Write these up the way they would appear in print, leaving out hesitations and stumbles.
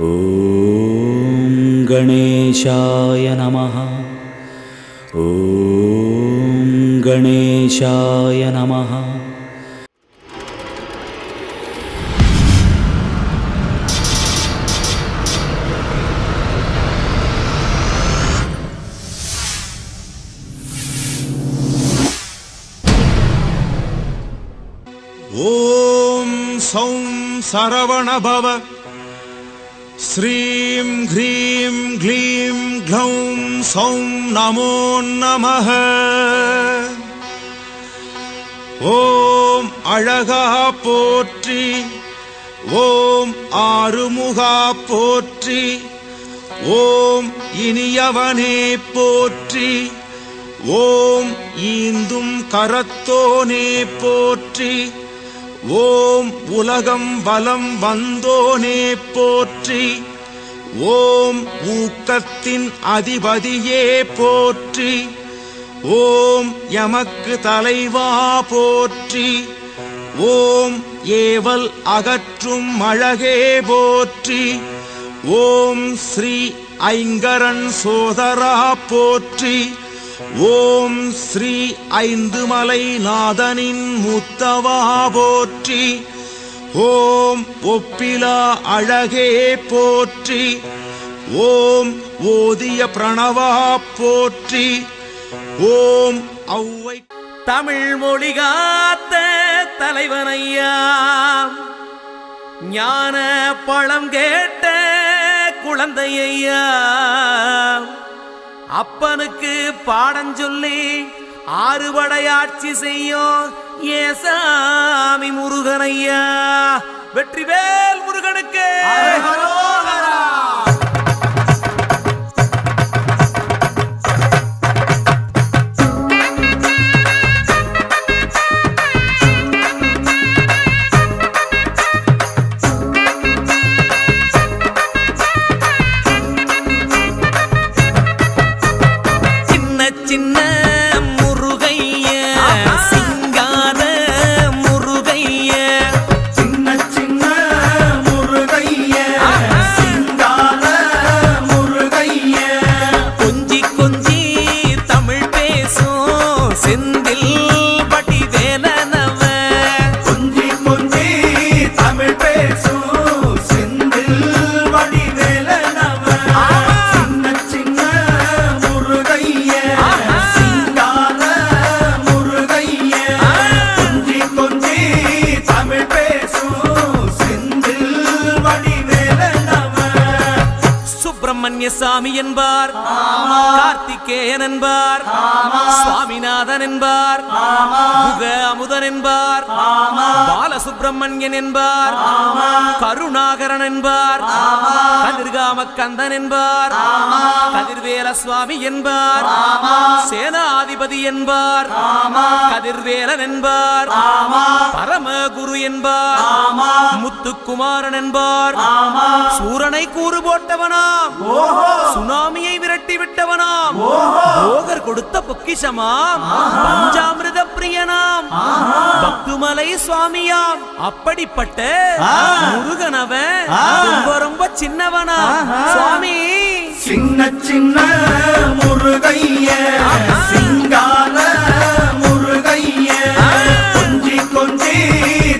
ஓம் கணேசாய நமः. ஓம் கணேசாய நமः. ஓம் சௌம் சரவணபவ. ஸ்ரீம் க்ரீம் க்ளீம் க்ளௌம் சௌம் நமோ நமः. ஓம் அழகா போற்றி, ஓம் ஆறுமுகா போற்றி, ஓம் இனியவனே போற்றி, ஓம் ஈந்தும் கரத்தோனே போற்றி, ஓம் உலகம் வலம் வந்தோனே போற்றி, ஓம் ஊக்கத்தின் அதிபதியே போற்றி, ஓம் எமக்கு தலைவா போற்றி, ஓம் ஏவல் அகற்றும் அழகே போற்றி, ஓம் ஸ்ரீ ஐங்கரன் சோதரா போற்றி, ஓம் ஸ்ரீ ஐந்துமலை நாதனின் முத்தவா போற்றி, ஓம் ஒப்பிலா அழகே போற்றி, ஓம் ஓதிய பிரணவா போற்றி, ஓம் ஔவை. தமிழ் மொழி காத்த தலைவனையா, ஞான பழம் கேட்ட குழந்தையா, அப்பனுக்கு பாடம் சொல்லி ஆறுபடையாட்சி செய்யும் ஏசாமி முருகனையா. வெற்றிவேல் முருகனுக்கு. சின்ன முருகைய, சிங்கார முருகைய, சின்ன சின்ன முருகைய, சிங்கார முருகைய, கொஞ்சி கொஞ்சி தமிழ் பேசும் செந்தில் வடிவேலனவ, கொஞ்சி கொஞ்சி தமிழ் பேசும் செந்தில் வடிவேலனவ, சின்ன சின்ன முருகைய, சிங்கார முருகைய, கொஞ்சி கொஞ்சி தமிழ் பேசும் செந்தில் வடிவேலனவ. சுப்பிரமணிய சாமி என்பார், கார்த்திகேயன் என்பார், சுவாமிநாதன் என்பார், முக அமுதன் என்பார், பாலசுப்பிரமணியன் என்பார், கருணாகரன் என்பார், கதிர்காம கந்தன் என்பார், கதிர்வேல சுவாமி என்பார், சேனாதிபதி என்பார், கதிர்வேலன் என்பார், பரமகுரு என்பார், முத்துக்குமாரன் என்பார், சூரனை கூறு போட்டவனாம், சுனாமியை விரட்டி விட்டவனாம், போகர் கொடுத்த பொக்கிஷமாம், பஞ்சாமிர்த பிரியனாம், பக்துமலை சுவாமியாம். அப்படிப்பட்ட முருகனவன் ரொம்ப ரொம்ப சின்னவனா சுவாமி. சின்ன சின்ன முருகைய, சிங்கார முருகைய, கொஞ்சி கொஞ்சி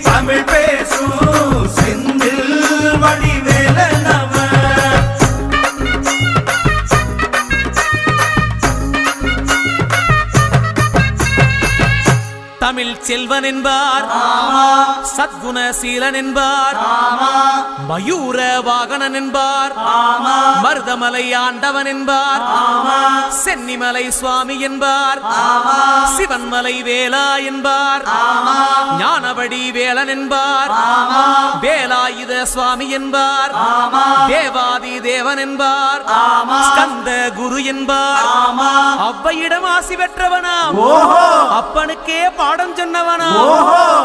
தமிழ் பேசும் செந்தில் வடிவேலனவ. தமிழ் செல்வன் என்பார், சத்குணசீலன் என்பார், மயூர வாகனன் என்பார், மருதமலை ஆண்டவன் என்பார், சென்னிமலை சுவாமி என்பார், சிவன்மலை வேலா என்பார், ஞானவடி வேலன் என்பார், வேலாயுத சுவாமி என்பார், தேவாதி தேவன் என்பார், ஸ்கந்த குரு என்பார், அவ்வையிடம் ஆசி பெற்றவனாம், அப்பனுக்கே பாடம் சொன்னவனா,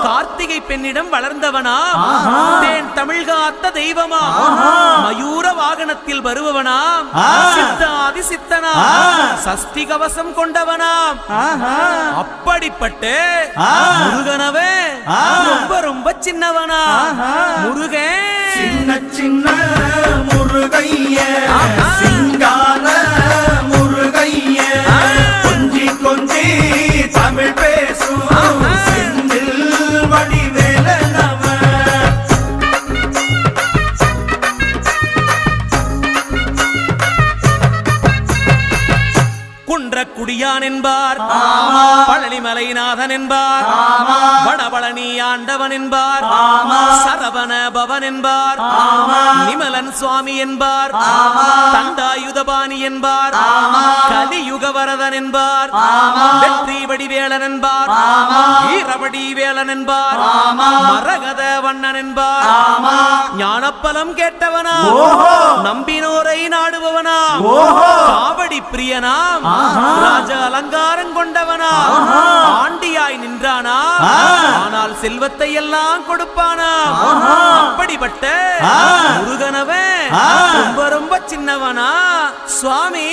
கார்த்திகை பெண்ணிடம் வளர்ந்தவனா, தேன் தமிழ் காத்த தெய்வமா, மயூர வாகனத்தில் வருபவனாம், சித்தாதி சித்தனா, சஷ்டி கவசம் கொண்டவனாம். அப்படிப்பட்ட முருகனவே ரொம்ப ரொம்ப சின்னவனா. முருகன் சின்ன சின்ன முருகன் முருகைய சிங்கார முருகைய கொஞ்சி கொஞ்சி தமிழ் பேசும் செந்தில் வடிவேலனவ குன்றக்குடியான் என்பார், பழனிமலைநாதன் என்பார், வடபழனி ஆண்டவன் என்பார், சரவண பவன் என்பார், நிமலன் சுவாமி என்பார், தண்டாயுதபாணி என்பார், கலியுகவரதன் என்பார், வெற்றி வடிவேலன் என்பார், வீரவடி வேலன் என்பார், மரகத வண்ணன் என்பார், ஞானப்பலம் கேட்டவனா, நம்பினோரை நாடுபவனா, காவடி பிரியனாம், ராஜ அலங்காரம் கொண்டவனா, ஆண்டியாய் நின்றானா, ஆனால் செல்வத்தை எல்லாம் கொடுப்பானா, அப்படிப்பட்ட முருகனவன் ரொம்ப ரொம்ப சின்னவனா சுவாமி.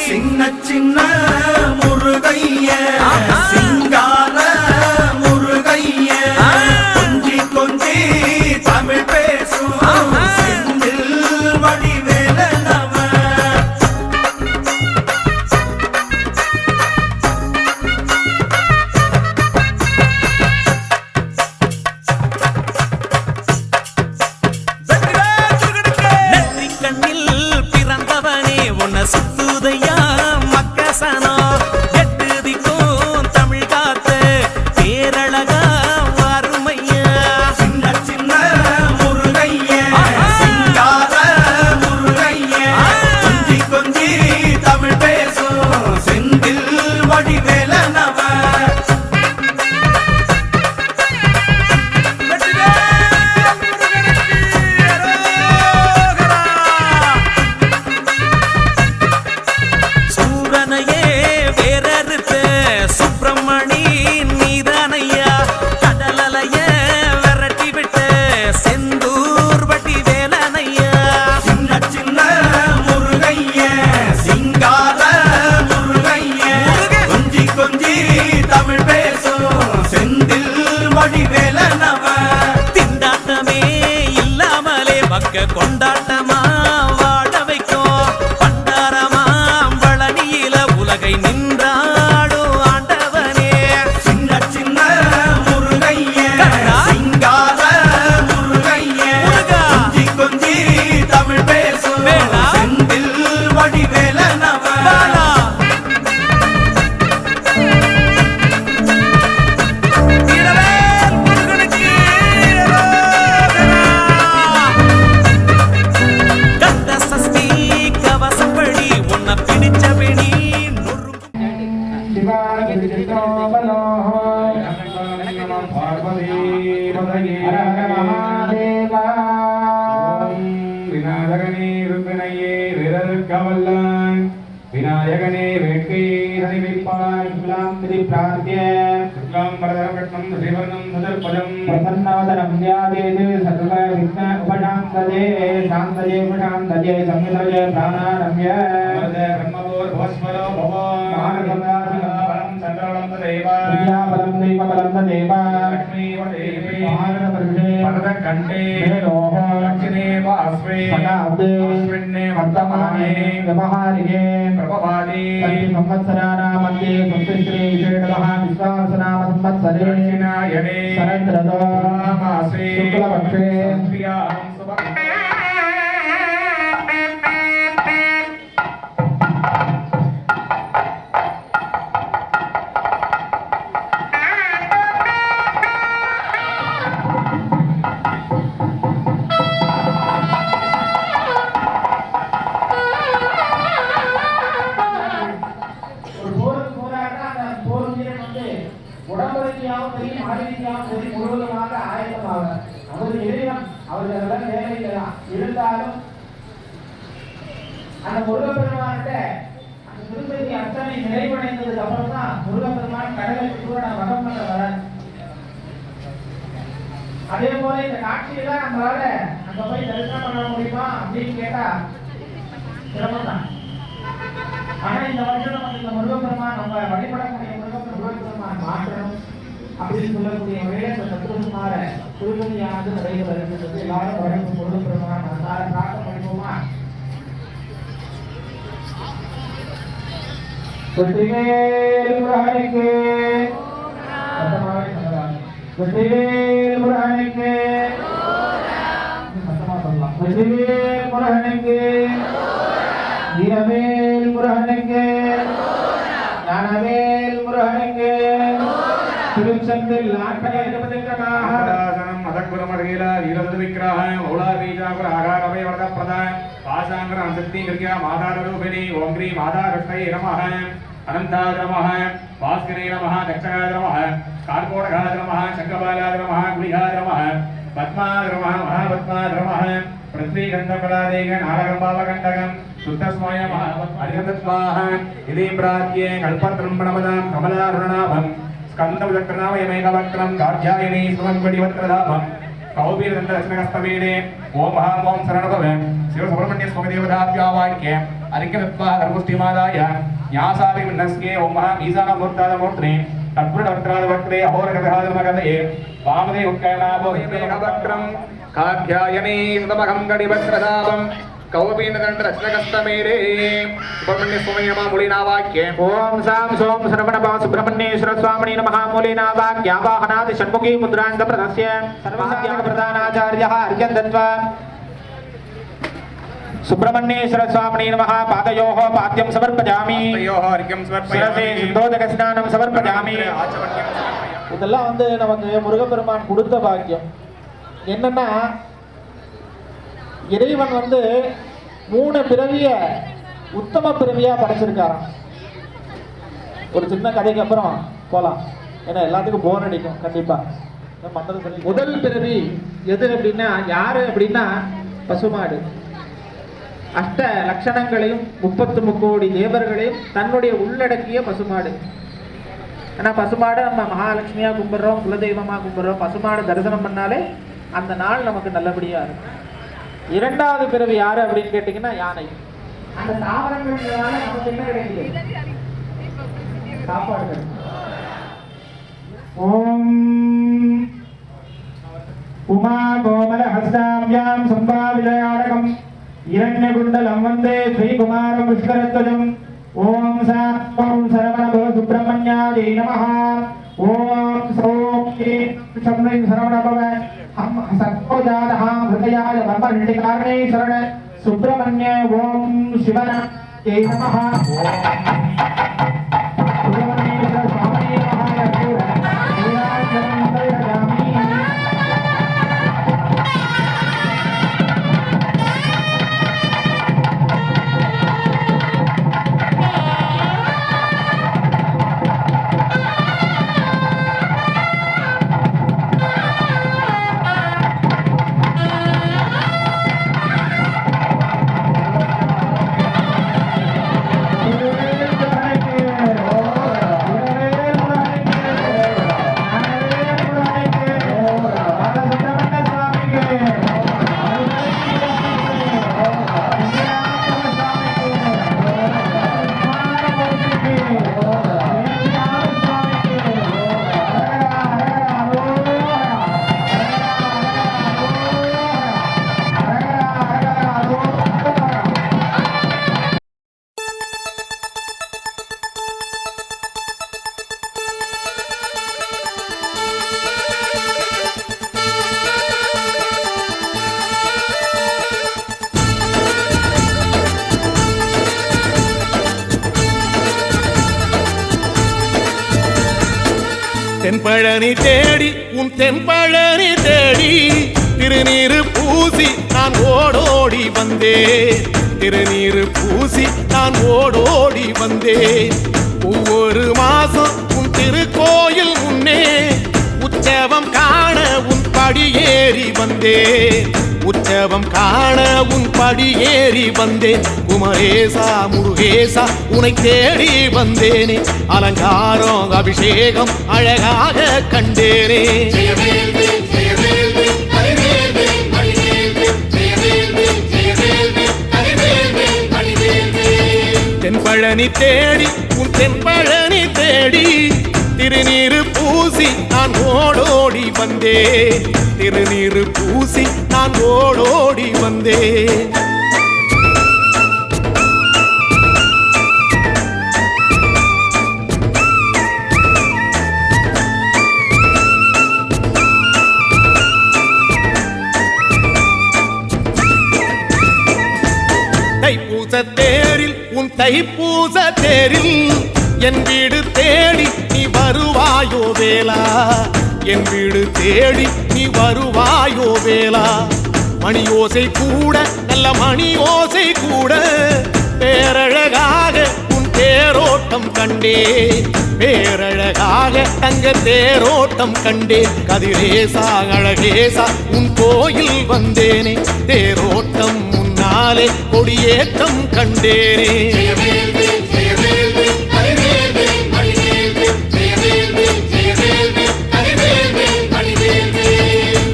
சின்ன சின்ன முருகைய சிங்கார முருகைய கொஞ்சி கொஞ்சி தமிழ் பேசும் செந்தில் வடிவேலனவ சுத்துதையா மக்கசனா எட்டு திக்கும் தமிழ் காத்து பேரழகா வறுமையா. சின்ன சின்ன முருகைய சிங்கார முருகைய கொஞ்சி கொஞ்சி தமிழ் பேசும் செந்தில் வடிவேலனவ திண்டாட்டமே இல்லாமலே மக்க கொண்டாட்டமா வாழ வைக்கும் பண்டாரமா பழனியில உலகை நின்றாடும் ஆண்டவனே. சின்ன சின்ன முருகைய சிங்கார முருகைய கொஞ்சி கொஞ்சி தமிழ் பேசும் செந்தில் வடிவேலனவ விநாயகனே வேட்கையை வைப்பான் பிரசன்னவதனம் தியாதேது சர்வ விக்ன உபசாந்ததே சாந்ததே உபசாந்ததே சம்யுதே பிராணாரம்ய பலம் தெய்வபலம் தேவா संवत्सरानामध्ये संवत्सरे विशेषतः विश्वासनाम संवत्सरे शरदृतो मासे शुक्लपक्षे இருந்தாலும் அந்த முருகப்பெருமான்கிட்ட அந்த திருப்பதி அர்ச்சனை நிறைவடைந்ததுக்கு அப்புறம் தான் முருகப்பெருமான் கடலை வகம் பண்ண வர. அதே போல இந்த காட்சியில நம்மளால அங்க போய் தரிசனம் பண்ண முடியுமா அப்படின்னு கேட்டா சிரமம் தான். ஆனா இந்த வருஷம் நமக்கு இந்த முருகப்பெருமான் நம்ம வழிபடக்கூடிய முருகப்பெருமான் மாற்றணும் அப்படின்னு சொல்லக்கூடிய வகையில இந்த தத்துவகுமார திருப்பதியானது நடைபெற இருக்கின்றது. எல்லாரும் வழங்கும் முருகப்பெருமான் மனதார பிரார்த்தனை பண்ணிப்போமா? வெற்றிவேல் முருகனுக்கு வெற்றிவேல் முருகனுக்கு சத்தமா சொல்லலாம். வெற்றிவேல் முருகனுக்கு வீரவேல் முருகனுக்கு ஞானவேல் முருகனுக்கு திருச்செந்தில் ஆசனம் மதக்குரமர்கீல வீரது விக்கிரக மௌலாபீஜாபுர ஆகாரவை வரதப்பிரத பாசாங்கர அசக்தி கிருக்கியா மாதாரூபிணி ஓம் கிரீ மாதா கிருஷ்ணை நமः அனந்தாய நமः பாஸ்கரே நமः தட்சகாய நமः கார்கோடகாய நமः சங்கபாலாய நமः குலிகாய நமः பத்மாய நமः மகாபத்மாய நமः பிருத்விகண்டபலாதேக நாரகம்பாவகண்டகம் சுத்தஸ்மய அரிஹதத்வாஹ இதே பிராத்யே கல்பத்ரம் பிரணமதாம் கமலாருணாபம் ஸ்கந்தவக்ரநாமயமேகவக்ரம் காத்யாயனே சுமன்வடிவத்ரதாபம் கௌபீரதந்தரசனகஸ்தவேடே ஓம் மஹா ஓம் சரணபவ சிவசுப்ரமணிய ஸ்வமதேவதாப்யாவாக்கிய அரிக்கவித்வா தர்முஷ்டிமாதாய ஞாசாதி விண்ணஸ்கே ஓம் மஹா ஈசானமூர்த்தாதமூர்த்தனே தத்புருடவக்ராதவக்ரே அஹோரகதகாதமகதயே வாமதே உக்கேனாபோஹிமேகவக்ரம் காத்யாயனே சுதமகம் கடிவத்ரதாபம் கௌபீனதண்டரசனகஸ்தமேடே சுப்ரமணிய ஸ்வமயமா மூலினாவாக்கிய ஓம் சாம் சோம் சரவணபா சுப்பிரமணியேஸ்வர சுவாமினி நமः மூலினாவாக்யாவாஹனாதி ஷண்முகி முத்ராங்க பிரதஸ்ய சர்வசாத்யாக பிரதானாச்சார்யः அர்घ्यं दत्त्वा சுப்பிரமணியேஸ்வர சுவாமினி நமः பாதயோः பாத்யம் சமர்ப்பயாமி தயோஹ அர்घ्यं சிரசே சமர்ப்பயாமி சிந்தோதக ஸ்நானம் சமர்ப்பயாமி. ஆச்சமன்யம் சமர்ப்பயாமி. இதெல்லாம் நமக்கு முருகப்பெருமான் கொடுத்த பாக்கியம். என்னன்னா இறைவன் 3 பிறவிய உத்தம பிறவியா படைச்சிருக்காராம். ஒரு சின்ன கதைக்கு அப்புறம் போலாம், ஏன்னா எல்லாத்துக்கும் போர் அடிக்கும் கண்டிப்பா. முதல் பிறவி எது அப்படின்னா யாரு அப்படின்னா பசுமாடு. அஷ்ட லட்சணங்களையும் 33 கோடி தேவர்களையும் தன்னுடைய உள்ளடக்கிய பசுமாடு. ஆனா பசுமாடு நம்ம மகாலட்சுமியா கும்பிடுறோம், குலதெய்வமா கும்பிடுறோம். பசுமாடு தரிசனம் பண்ணாலே அந்த நாள் நமக்கு நல்லபடியா இருக்கும். இரண்டாவது பிறவி யாரு அப்படின்னு கேட்டீங்கன்னா யானை. அந்த தாவரங்கள்னால நமக்கு என்ன கிடைக்குது? சாப்பாடு. ஓம் உமா கோமல ஹஸ்தாம்யாம் சம்பாவிஜயாடகம் இரண்யகுண்டலம் வந்தே ஸ்ரீகுமாரம் புஷ்கரத்வஜம். ஓம் சாம் சரவணபவ சுப்பிரமணியாயை நமः. ஓம் சோம் ஸ்ரீம் சரவணபவ हम सत्पोजातहां हृदयाय ब्रह्मण्डिकारणे शरण सुब्रह्मण्य ओम शिवन जय नमः. सुब्रह्मण्येश्वर स्वामी தென்பழனி தேடி உன் தென்பழனி தேடி திருநீரு பூசி நான் ஓடோடி வந்தேன். திருநீரு பூசி நான் ஓடோடி வந்தேன். ஒவ்வொரு மாசம் உன் திருக்கோயில் முன்னே உற்சவம் காண உன் படியேறி வந்தேன். உற்சவம் காண உன் படியேறி வந்தேன். குமரேசா முருகேசா உனை தேடி வந்தேனே. அலங்காரம் அபிஷேகம் அழகாக கண்டேனே. தென்பழனி தேடி உன் தென்பழனி தேடி திருநீரு பூசி நான் ஓடோடி வந்தேன். திருநீரு பூசி நான் ஓடோடி வந்தேன். தேரில் உன் தைப்பூச தேரில் என் வீடு தேடி நீ வருவாயோ வேளா, என் வீடு தேடி நீ வருவாயோ வேளா. மணி ஓசை கூட நல்ல மணி ஓசை கூட பேரழகாக உன் தேரோட்டம் கண்டே, பேரழகாக தங்க தேரோட்டம் கண்டே. கதிரேசா அழகேசா உன் கோயில் வந்தேனே, தேரோட்டம் முன்னாலே கொடியேற்றம் கண்டேனே.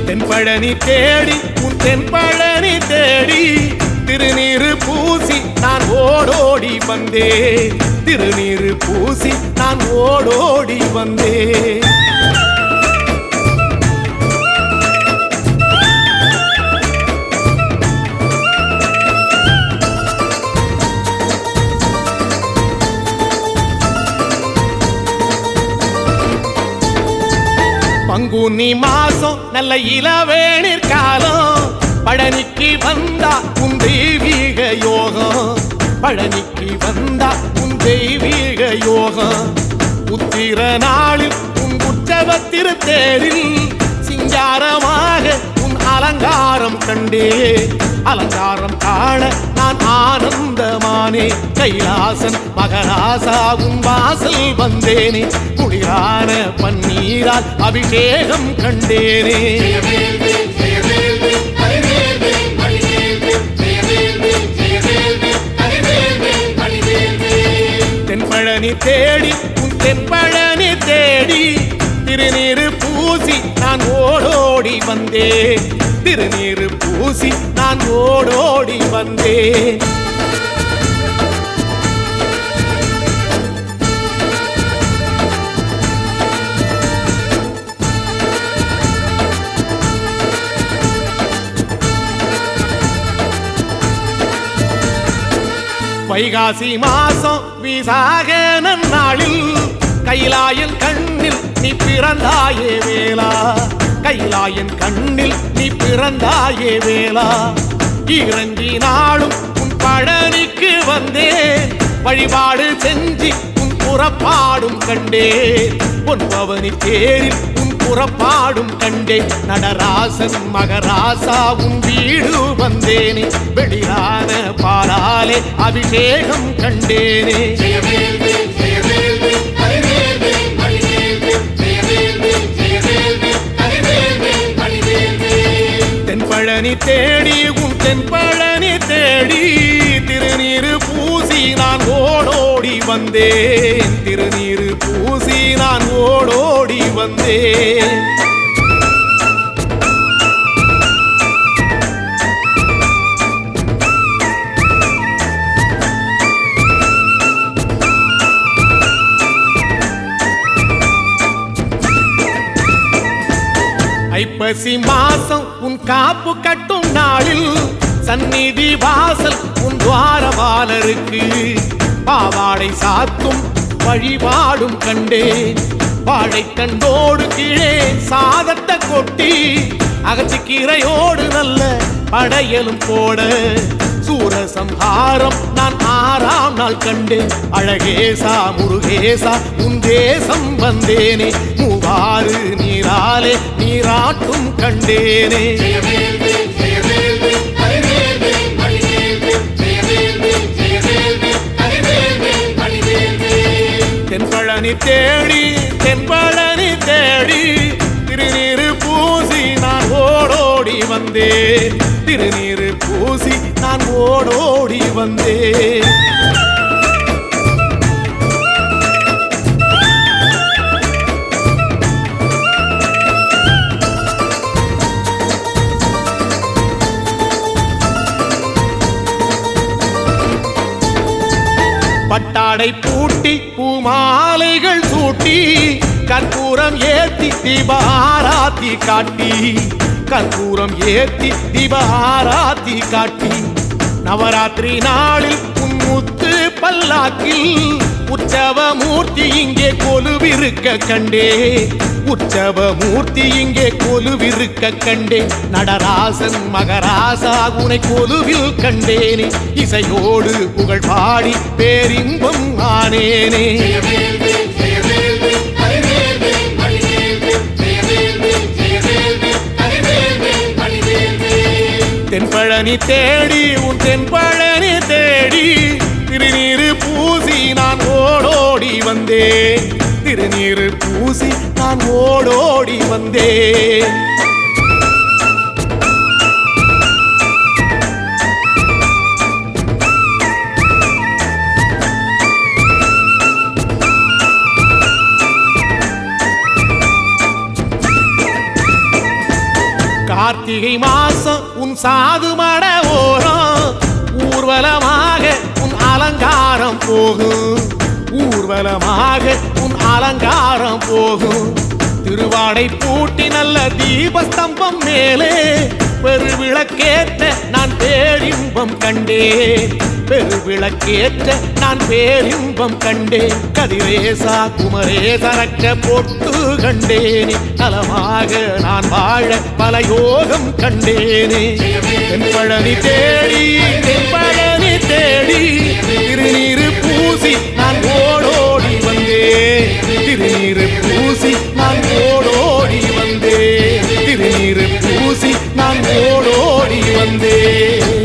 தென்பழனி தேடி உன் தென்பழனி தேடி திருநீரு பூசி நான் ஓடோடி வந்தே, திருநீரு பூசி நான் ஓடோடி வந்தே. பங்குனி மாசம் நல்ல இளவேணிற் காலம், பழனிக்கு வந்தா உன் தெய்வீக யோகம், பழனிக்கு வந்தா உன் தெய்வீக யோகம். உத்திர நாளில் உன் உற்சவ திருத்தேரில் சிங்காரமாக உன் அலங்காரம் கண்டே, அலங்காரம் காண நான் ஆனந்தமானே. கைலாசன் மகராசா உன் வாசல் வந்தேனே, குளிரான பன்னீரால் அபிஷேகம் கண்டேனே. தென்பழனி தேடி உன் தென்பழனி தேடி திருநீரு பூசி நான் ஓடோடி வந்தே, திருநீரு பூசி நான் ஓடோடி வந்தேன். வைகாசி மாசம் விசாக நன்னாளில் கைலாயன் கண்ணில் நீ பிறந்தாயே வேளா, கைலாயன் கண்ணில் நீ பிறந்தாயே வேளா. இறங்கி நாளும் உன் பழனிக்கு வந்தேன், வழிபாடு செஞ்சு உன் புறப்பாடும் கண்டே, உன் பவனி தேரில் உன் புறப்பாடும் கண்டே. நடராசன் மகராசா உன் வீடு வந்தேனே, வெளியான பாலாலே அபிஷேகம் கண்டேனே. தென்பழனி தேடி உன் தென்பழனி தேடி திருநீரு பூசி நான் ஓடோடி வந்தேன், திருநீரு பூசி நான் ஓடோடி வந்தேன். ஐப்பசி மாசம் உன் காப்பு கட்டும் நாளில் சந்நிதி வாசல் உன் துவாரபாலருக்கு பாவாடை சாத்தும் வழிபாடும் கண்டேன். வாழைத்தண்டோடு கீழே சாதத்தை கொட்டி அகத்திக்கீரையோடு நல்ல படையலும் போட சூரசம்ஹாரம் நான் 6ஆம் நாள் கண்டேன். அழகேசா முருகேசா உன் தேசம் வந்தேனே, மூவாறு நீராலே நீராட்டும் கண்டேனே. தென்பழனி தேடி தென்பழனி தேடி திருநீரு பூசி நான் ஓடோடி வந்தேன், திருநீரு பூசி நான் ஓடோடி வந்தேன். பட்டாடை பூட்டி பூமாலைகள் சூட்டி கற்பூரம் ஏத்தி தீபாராத்தி காட்டி, கற்பூரம் ஏத்தி தீபாராத்தி காட்டி. நவராத்திரி நாளில் உன் முத்து பல்லாக்கில் உற்சவ மூர்த்தி இங்கே கொலுவிருக்க கண்டே, உற்சவ மூர்த்தி இங்கே கொலுவிருக்க கண்டேன். நடராசன் மகராசா உனை கொலுவில் கண்டேனே. இசையோடு புகழ் பாடி பேரின்பம் ஆனேனே. தென்பழனி தேடி உன் தென்பழனி தேடி திருநீரு பூசி நான் ஓடோடி வந்தேன். திருநீரு பூசி நான் ஓடோடி வந்தேன். கார்த்திகை மாசம் உன் சாது மட ஓரம் ஊர்வலமாக உன் அலங்காரம் போகும். ஊர்வலமாக உன் அலங்காரம் போகும். திருவாடை பூட்டி நல்ல தீபஸ்தம்பம் மேலே பெருவிளக்கேற்ற நான் பேரின்பம் கண்டேன். பெருவிளக்கேற்ற நான் பேரின்பம் கண்டேன். கதிரேசா குமரேச ரட்ச பொட்டு கண்டேனே. நலமாக நான் வாழ பல யோகம் கண்டேனே. தென்பழனி தேடி தென்பழனி தேடி திருநீரு பூசி நான் ஓடோடி வந்தேன். திருநீரு பூசி நான் ஓடோடி வந்தேன். திருநீரு பூசி நான் ஓடோடி வந்தேன்.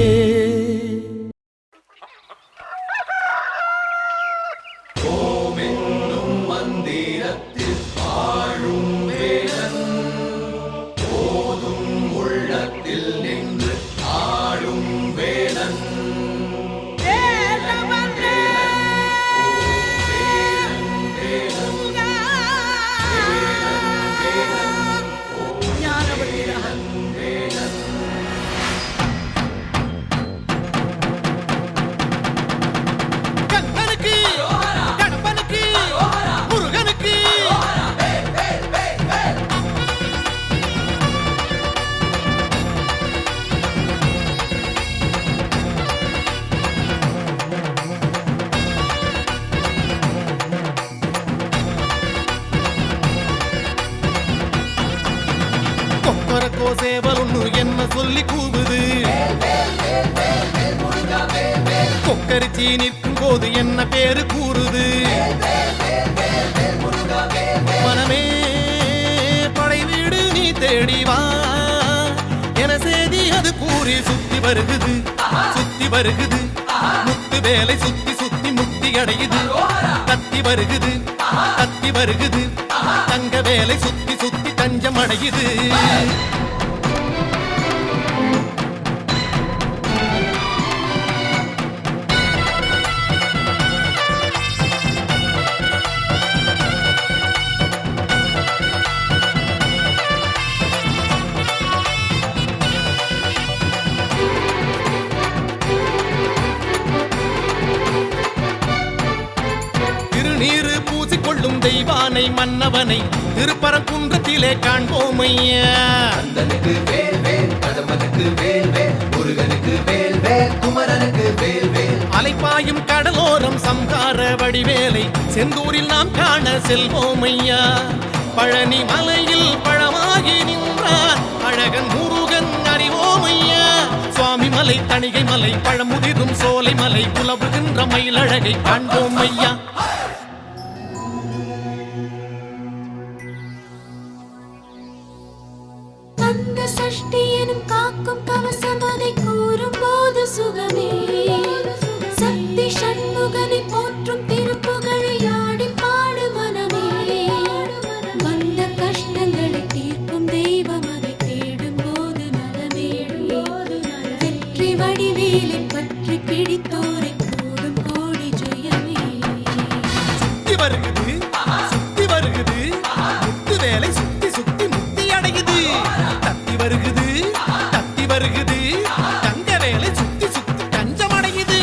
சேவல் என்ன சொல்லி கூவுது. கொக்கரிச்சி நிற்கும் போது என்ன பேரு கூறுது. மனமே படை வீடு நீ தேடிவா என செய்தி அது கூறி சுத்தி வருகுது. சுத்தி வருகுது முத்து வேலை சுத்தி சுத்தி முக்தி அடையுது. கத்தி வருகுது கத்தி வருகுது தங்க வேலை சுத்தி சுத்தி தஞ்சம் அடையுது. தெய்வானை மன்னவனை திருப்பரங்குன்றத்திலே காண்போம் ஐயா. கந்தனுக்கு வேல் வேல் கடம்பனுக்கு வேல் வேல் முருகனுக்கு வேல் வேல் குமரனுக்கு வேல் வேல். அலைப்பாயும் கடலோரம் சம்ஹார வடிவேலை செந்தூரில் நாம் காண செல்வோம் ஐயா. பழனி மலையில் பழமாகி நின்றார் அழகன் முருகன் அறிவோம் ஐயா. சுவாமி மலை தணிகை மலை பழமுதிரும் சோலை மலை புலவுகின்ற மயிலழகை காண்போம் ஐயா. சஷ்டி எனும் காக்கும் கவசம் அதை கூறும் போது சுகமே. சக்தி சண்முகனை போற்றும் திருப்புகழை ஆடி பாடு மனமே. வந்த கஷ்டங்களை தீர்க்கும் தெய்வம் அதை தேடும் போது நலமே. வெற்றி வடிவேலை பற்றி பிடித்தோரை கூடும் கோடி ஜெயமே. சுத்தி வருகுது சுத்தி வருகுது முத்து வேலை சுத்தி சுத்தி முக்தி அடையுது. தத்தி வருகுது தத்தி வருகுது தங்க வேலை சுத்தி சுத்தி தஞ்சம் அடையுது.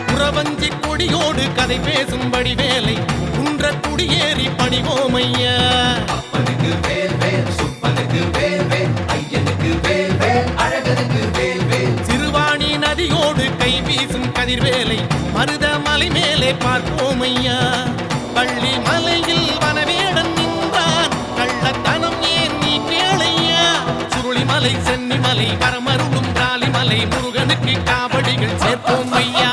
புறவஞ்சி கொடியோடு கதை பேசும்படி வேலை குன்ற குடியேறி பணிவோமையா. அப்பனுக்கு வேல் வேல் சுப்பனுக்கு வேல் வேல் ஐயனுக்கு கை வீசும் கதிர்வேலை மருதமலை மேலே பார்ப்போம் ஐயா. பள்ளி மலையில் வனவேடன் நின்றான், கள்ளத்தனம் ஏன் நீ கேளையா. சுருளிமலை சென்னிமலை வரமருளும் ராலிமலை முருகனுக்கு காவடிகள் சேர்ப்போம் ஐயா.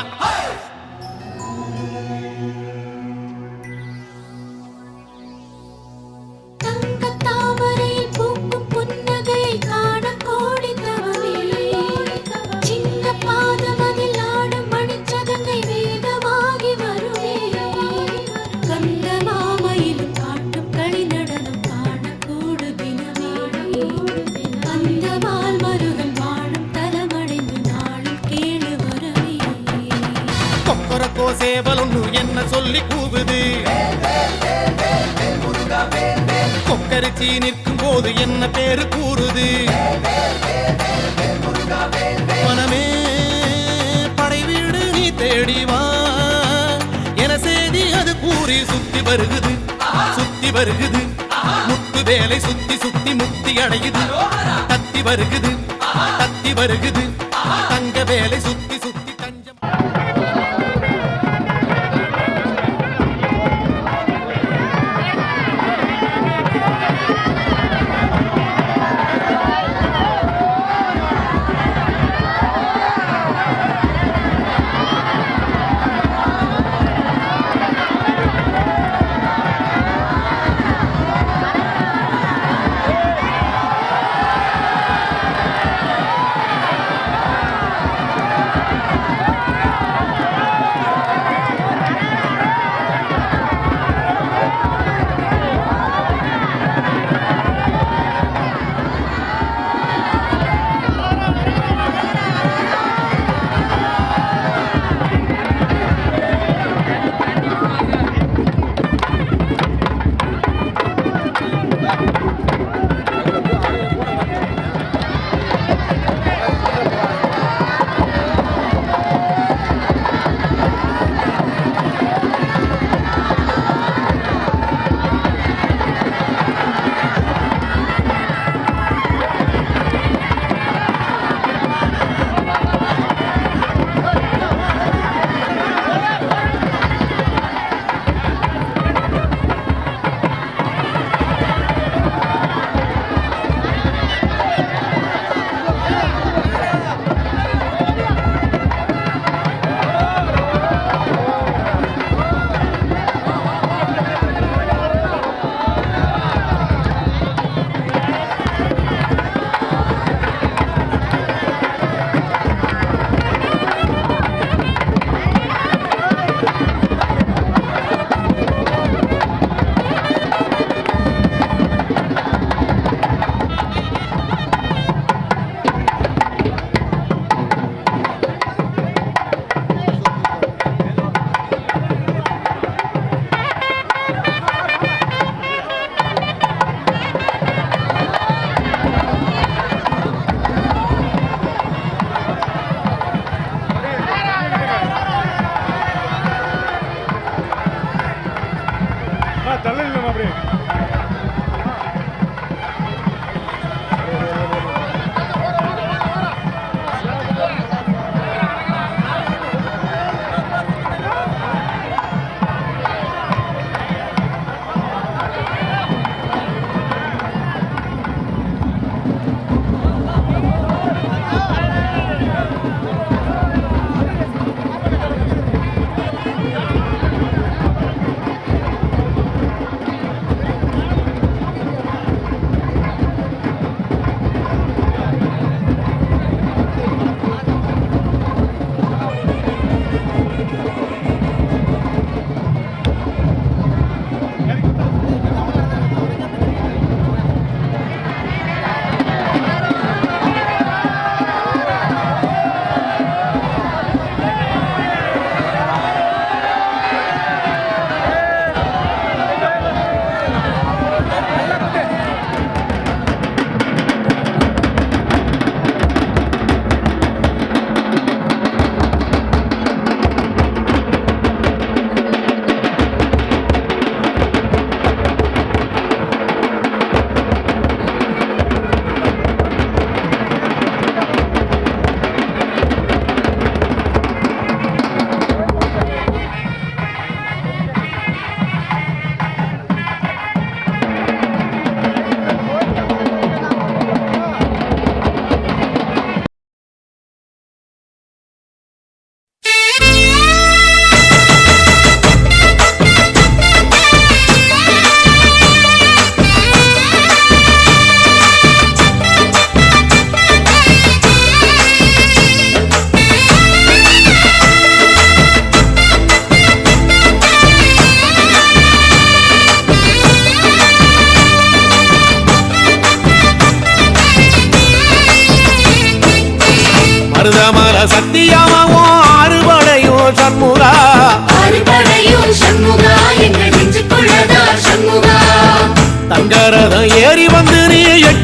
தங்கத்தாமரையில் பூக்கும் புன்னகையை காண கோடி தவமே. சின்ன பாதமதில் ஆடும் மணிச்சதங்கை வேகமாகி வருமே. கந்த மாமயிலும் காட்டும் களி நடனம் காண கூடு தினமே. அந்த மால் மருகன் வாழும் தலமடைந்து நாளும் கேளு வரவே. கொக்கரக்கோ சேவல் ஒன்று என்ன சொல்லி கூவுது, கொக்கரிச்சி நிற்கும் போது என்ன பேரு கூறுது. மனமே படை வீடு நீ தேடி வா என செய்தி அது கூறி சுத்தி வருகுது, சுத்தி வருகுது. முத்து வேலை சுத்தி சுத்தி முக்தி அடையுது. தத்தி வருகுது, தத்தி வருகுது. தங்க வேலை சுத்தி சுத்தி தஞ்சம்.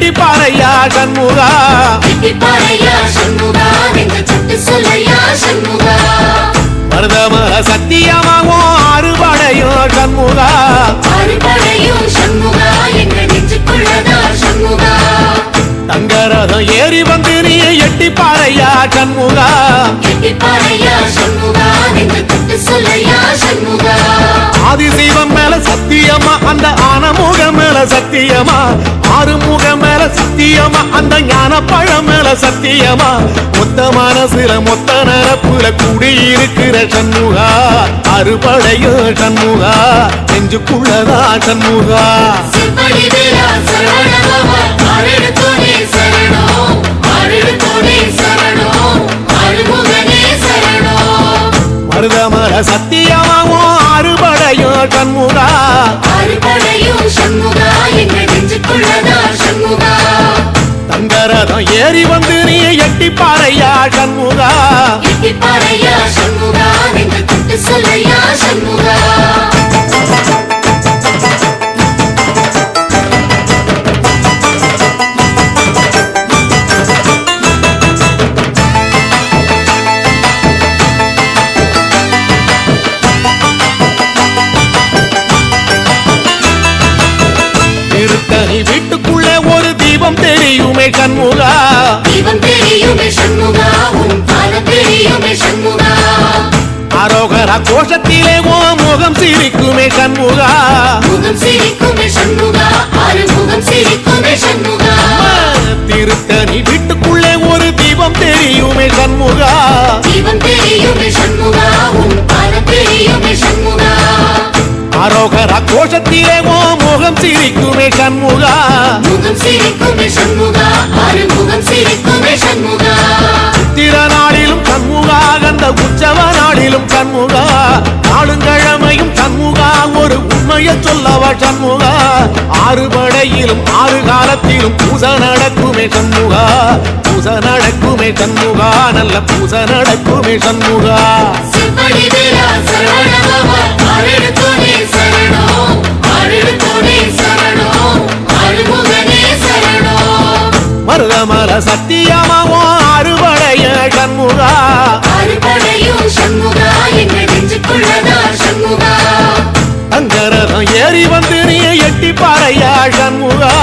எட்டி பாறையா சண்முகா எட்டிப்பாறையா சண்முகா நெஞ்சு தொட்டு சொல்லையா சண்முகா மருதமர சத்தியமாகும் அறுபடையும் சண்முகா அறுபடையும் சண்முகா எங்க நெஞ்சுக்குள்ளதா சண்முகா தங்கரதம் ஏறி வந்து நீ எட்டி பாறையா சண்முகா எட்டிப்பாறையா சண்முகா நெஞ்சு தொட்டு சொல்லையா சண்முகா ஆதிசைவம் மேல சத்தியமா அந்த ஆனமுகம் மேல சத்தியமா ஆறுமுகம் மேல சத்தியமா அந்த ஞான பழம் மேல சத்தியமா மொத்த மனசுல மொத்த நரப்புல குடியிருக்கிற சண்முகா அறுபடையும் சண்முகா நெஞ்சுக்குள்ளதா சண்முகா சிற்படி வீரா சரவணபவா ஆரெடுத்தோனே சரணம் ஆரெடுத்தோனே சரணம் ஆறுமுகனே சரணம் மருதமர சத்தியமாவும் அறுபடையும் சண்முகா அறுபடையும் சண்முகா எங்க நெஞ்சுக்குள்ளதா சண்முகா தங்கரதம் ஏறி வந்து நீ எட்டி பாறையா சண்முகா எட்டிப்பாறையா சண்முகா நெஞ்சு தொட்டு சொல்லையா சண்முகா திருத்தணி வீட்டுக்குள்ளே ஒரு தீபம் தெரியுமே சண்முகா தீபம் தெரியுமே சண்முகா உன் பாதம் தெரியுமே சண்முகா அரோகரா கோஷத்திலே ஓ முகம் சிரிக்குமே சண்முகா முகம் சிரிக்குமே சண்முகா ஆறுமுகம் சிரிக்குமே சண்முகா திருத்தணி வீட்டுக்குள்ளே ஒரு தீபம் தெரியுமே சண்முகா தீபம் தெரியுமே சண்முகா உன் பாதம் தெரியுமே சண்முகா அரோகரா கோஷத்திலே ஓ முகம் சிரிக்குமே சண்முகா முகம் சிரிக்குமே சண்முகா ஆறுமுகம் சிரிக்குமே சண்முகா சித்திர நாளிலும் சண்முகா கந்த உற்சவ நாளிலும் சண்முகா நாளுங்கிழமையும் சண்முகா ஒரு உண்மையை சொல்லவா சண்முகா ஆறுபடையிலும் ஆறு காலத்திலும் பூச நடக்குமே சண்முகா பூச நடக்குமே சண்முகா நல்ல பூச நடக்குமே சண்முகா சிற்படி வீரா சரவணபவா ஆரெடுத்தோனே சரணம் ஆரெடுத்தோனே சரணம் ஆறுமுகனே சரணம் மருதமர சத்தியமாவோ அறுபடைய சண்முகா அறுபடையும் சண்முகா எங்க நெஞ்சுக்குள்ளதா சண்முகா தங்கரதம் ஏறி வந்து நீ எட்டி பாறையா சண்முகா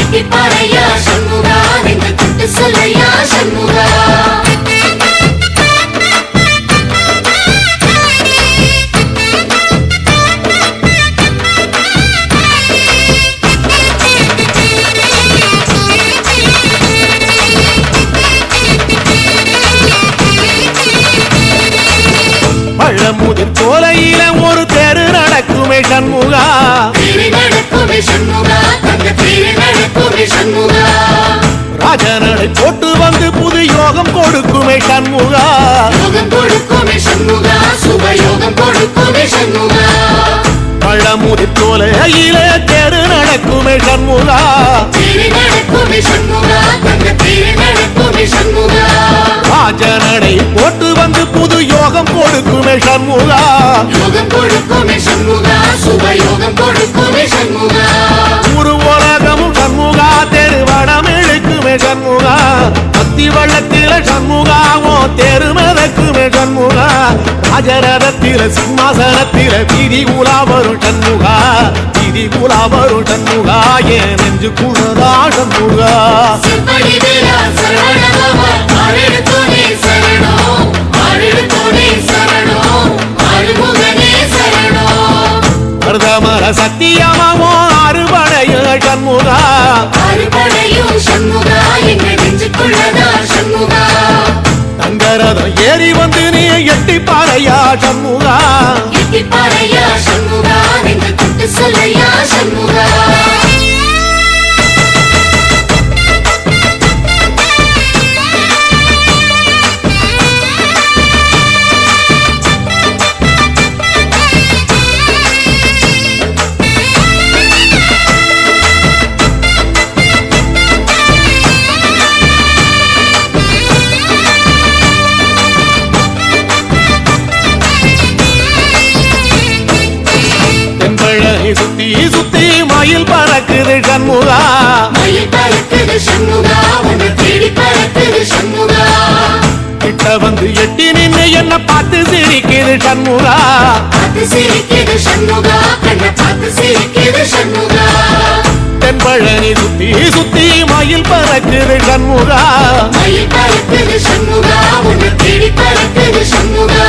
எட்டிப்பாறையா சண்முகா நெஞ்சு தொட்டு சொல்லையா சண்முகா பழமுதிர் கோலையில ஒரு தெரு நடக்குமே சண்முகா தேரி நடக்குமே சண்முகா தங்க தேரி நடக்குமே சண்முகா ராஜனடை போட்டு வந்து புது யோகம் கொடுக்குமே சண்முகா யோகம் கொடுக்குமே சண்முகா சுபயோகம் கொடுக்குமே சண்முகா பழமுதிர் கோலையில தெரு நடக்குமே சண்முகா தேரி நடக்குமே சண்முகா தங்க தேரி நடக்குமே சண்முகா ராஜனடை போட்டு வந்து புது யோகம் கொடுக்குமே சண்முகா யோகம் கொடுக்குமே சண்முகா சுபயோகம் கொடுக்குமே சண்முகா ஒரு உலகமும் சண்முகா தெருவடம் இழுக்குமே சண்முகா பக்தி வள்ளத்தில சண்முகாவோ தெரு மிதக்குமே சண்முகா ராஜரதத்தில சிம்மாசனத்தில வீதி உலா வரும் சண்முகா வீதி உலா வரும் சண்முகா என் நெஞ்சு குளதா சண்முகா சிற்படி வீரா சரவணபவா ஆரெடுத்தோனே சரணம் ஆரெடுத்தோனே சரணம் ஆறுமுகனே சரணம் மருதமர சத்தியமாவோ அறுபடைய சண்முகா அறுபடையும் சண்முகா எங்க நெஞ்சுக்குள்ளதா சண்முகா தங்கரதம் ஏறி வந்து நீ எட்டி பாறையா சண்முகா எட்டிப்பாறையா சண்முகா நெஞ்சு தொட்டு சொல்லையா சண்முகா பறக்குது சண்முகா உன்னை தேடி பறக்குது சண்முகா கிட்ட வந்து எட்டி நின்னு என்ன பார்த்து சிரிக்குது சண்முகா பார்த்து சிரிக்குது சண்முகா கண்ணை பார்த்து சிரிக்குது சண்முகா தென்பழனி சுத்தி சுத்தி மயில் பறக்குது சண்முகா மயில் பறக்குது சண்முகா உன்னை தேடி பறக்குது சண்முகா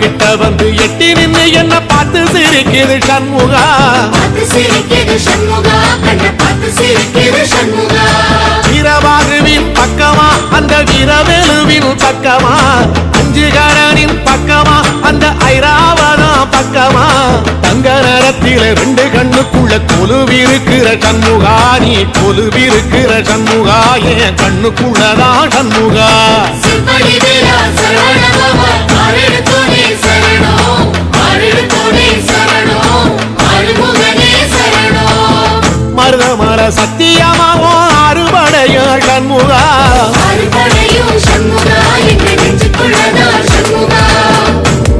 கிட்ட வந்து எட்டி நின்னு என்ன பார்த்து சிரிக்குது சண்முகா பார்த்து சிரிக்குது சண்முகா கண்ணை பார்த்து சிரிக்குது சண்முகா வீரபாகுவின் பக்கமா அந்த வீரவேலுவின் பக்கமா அஞ்சுகரனின் பக்கமா அந்த ஐராவதம் பக்கமா தங்க நேரத்தில ரெண்டு கண்ணுக்குள்ள கொலுவிருக்கிற சண்முகா நீ கொலுவிருக்கிற சண்முகா என் கண்ணுக்குள்ளதான் சண்முகா சிற்படி வீரா சரவணபவா ஆரெடுத்தோனே சரணம் ஆரெடுத்தோனே சரணம் ஆறுமுகனே சரணம் மருதமர சத்தியமாவோ அறுபடைய சண்முகா ஆறுபடையும் சண்முகா எங்க நெஞ்சுக்குள்ளதா சண்முகா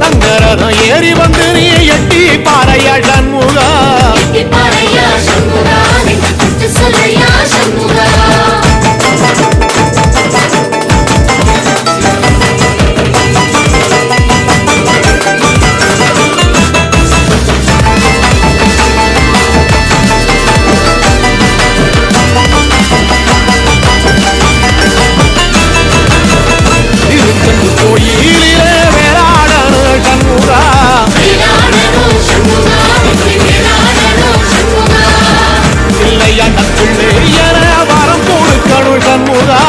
தங்கரதம் ஏறி வந்து நீ எட்டி பாறையா சண்முகா எட்டி பாறையா சண்முகா நெஞ்சு குத்து சொல்லையா சண்முகா கோயிலிலே வேளாடணும் சண்முகா வேளாடணும் சண்முகா வேளாடணும் சண்முகா இல்லையா பிள்ளை என வரம் கொடுக்கணும் சண்முகா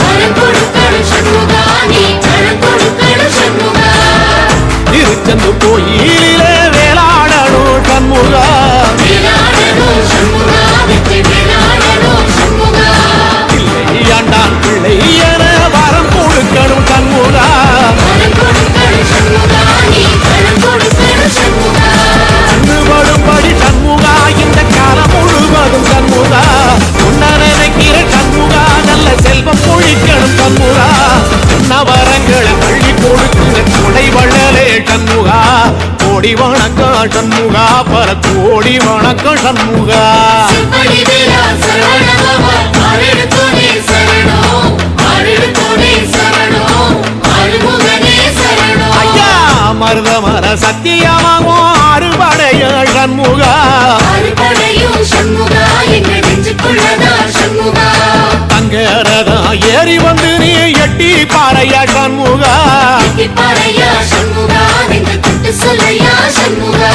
வரம் கொடுக்கணும் சண்முகா நீ வரம் கொடுக்கணும் சண்முகா திருச்செந்து கோயிலிலே வேளாடணும் சண்முகா வேளாடணும் சண்முகா வேளாடணும் சண்முகா இல்லையாண்டான் பிள்ளை என வரம் கொடுக்கணும் சண்முகா வரம் கொடுக்கணும் சண்முகா நீ வரம் கொடுக்கணும் சண்முகா கண்ணுபடும்படி சண்முகா இந்த காலம் முழுவதும் சண்முகா உன்ன நினைக்கிற சண்முகா நல்ல செல்வம் பொழிக்கணும் சண்முகா நவரங்களை பள்ளி கொடுக்கிற கொடை வள்ளலே சண்முகா கோடி வணக்கம் சண்முகா பல கோடி வணக்கம் சண்முகா சிற்படி வீரா சரவணபவா ஆரெடுத்தோனே சரணம் ஆரெடுத்தோனே சரணம் ஆறுமுகனே சரணம் ஐயா மருதமர சத்தியமாவோ அறுபடைய சண்முகா ஆறுபடையும் சண்முகா எங்க நெஞ்சுக்குள்ளதா சண்முகா தங்கரதம் ஏறி வந்து நீ எட்டி பாறையா சண்முகா எட்டி பாறையா சண்முகா நெஞ்சு குத்து சொல்லையா சண்முகா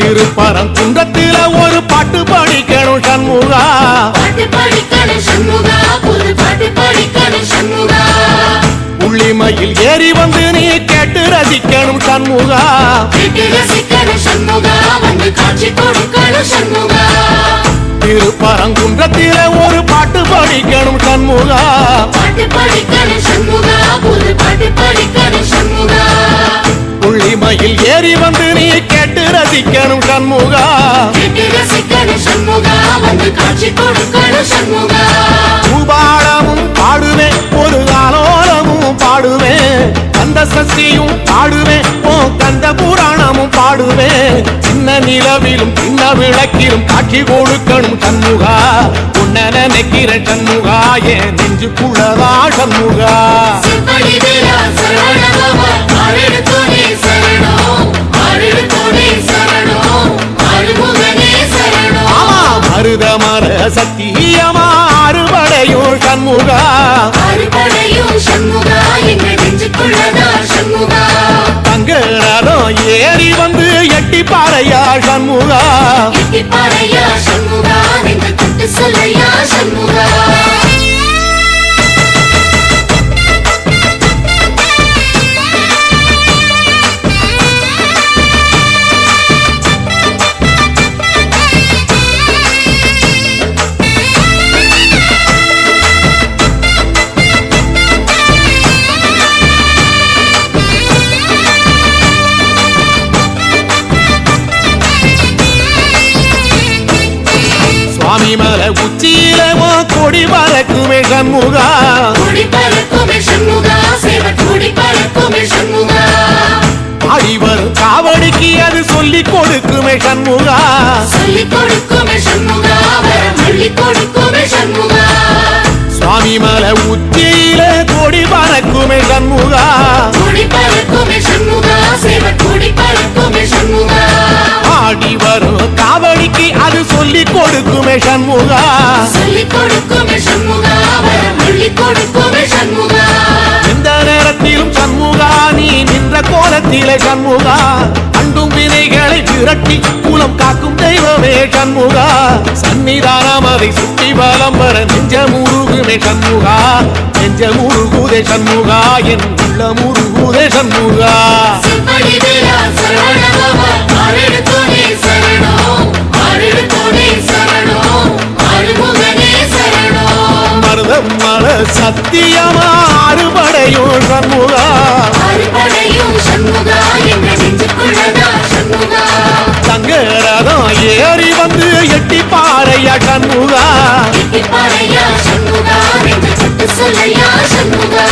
திருப்பரங்குன்றத்தில ஒரு பாட்டு படிக்கணும் சண்முகா பாட்டு படிக்கணும் சண்முகா புது பாட்டு படிக்கணும் சண்முகா உள்ளிமையில் ஏறி வந்து நீ கேட்டு ரசிக்கணும் சண்முகா கேட்டு ரசிக்கணும் சண்முகா வந்து காட்சி கொடுக்கணும் சண்முகா திருப்பரங்குன்றத்தில ஒரு பாட்டு படிக்கணும் சண்முகா பாட்டு படிக்கணும் சண்முகா புது பாட்டு படிக்கணும் சண்முகா உள்ளிமையில் ஏறி வந்து நீ கேட்டு ரசிக்கணும் சண்முகா கேட்டு ரசிக்கணும் சண்முகா வந்து காட்சி கொடுக்கணும் சண்முகா பூபாடமும் பாடுவேன் ஒரு ஆலோலமும் பாடுவேன் கந்த சஷ்டியும் பாடுவேன் ஓ கந்த புராணமும் பாடுவேன் சின்ன நிலவிலும் சின்ன விளக்கிலும் காட்சி கொடுக்கணும் சண்முகா உன்ன நினைக்கிற சண்முகா என் நெஞ்சுக்குள்ளதா சண்முகா சிற்படி வீரா சரவணபவா ஆரெடுத்தோனே சரணம் ஆரெடுத்தோனே சரணம் ஆறுமுகனே சரணம் ஆமா மருதமர சத்தியமா அறுபடையும் சண்முகா ஆறுபடையும் சண்முகா எங்க நெஞ்சுக்குள்ளதா சண்முகா தங்கரதம் ஏறி வந்து எட்டி பாறையா சண்முகா எட்டி பாறையா சண்முகா நெஞ்சு குத்து சொல்லையா சண்முகா சுவாமி மலை உச்சியில கொடி பறக்குமே சண்முகா கொடி பறக்குமே சண்முகா சேவ கொடி பறக்குமே சண்முகா ஆடி வரும் காவடிக்கு அது சொல்லி கொடுக்குமே சண்முகா சொல்லி கொடுக்குமே சண்முகா வரம் அள்ளி கொடுக்குமே சண்முகா சுவாமி மலை உச்சியில கொடி பறக்குமே சண்முகா கொடி பறக்குமே சண்முகா சேவ கொடி பறக்குமே சண்முகா ஆடி வரும் காவடிக்கு அது சொல்லி கொடுக்குமே சண்முகா சொல்லி கொடுக்குமே சண்முகா வரம் அள்ளி கொடுக்குமே சண்முகா எந்த நேரத்திலும் சண்முகா நீ நின்ற கோலத்திலே சண்முகா அண்டும் வினைகளை விரட்டி குலம் காக்கும் தெய்வமே சண்முகா சன்னிதானம் அதை சுற்றி பலம் வர நெஞ்சமுருகுமே சண்முகா நெஞ்சமுருகுதே சண்முகா என் உள்ள முருகுதே சண்முகா சிப்படி வேலா சரவணபவ ஆரெடுத்தோனே சரணம் ஆரெடுத்தோனே சரணம் ஆறுமுகனே சரணம் மருதம் மல சத்தியமா அறுபடையும் சண்முகா அறுபடையும் சண்முகா என்ற நெஞ்சுக்குள்ளதா சண்முகா தங்கரதம் ஏறி வந்து எட்டி பாறையா சண்முகா எட்டிப்பாறையா சண்முகா நெஞ்சு சுட்டு சொல்லையா சண்முகா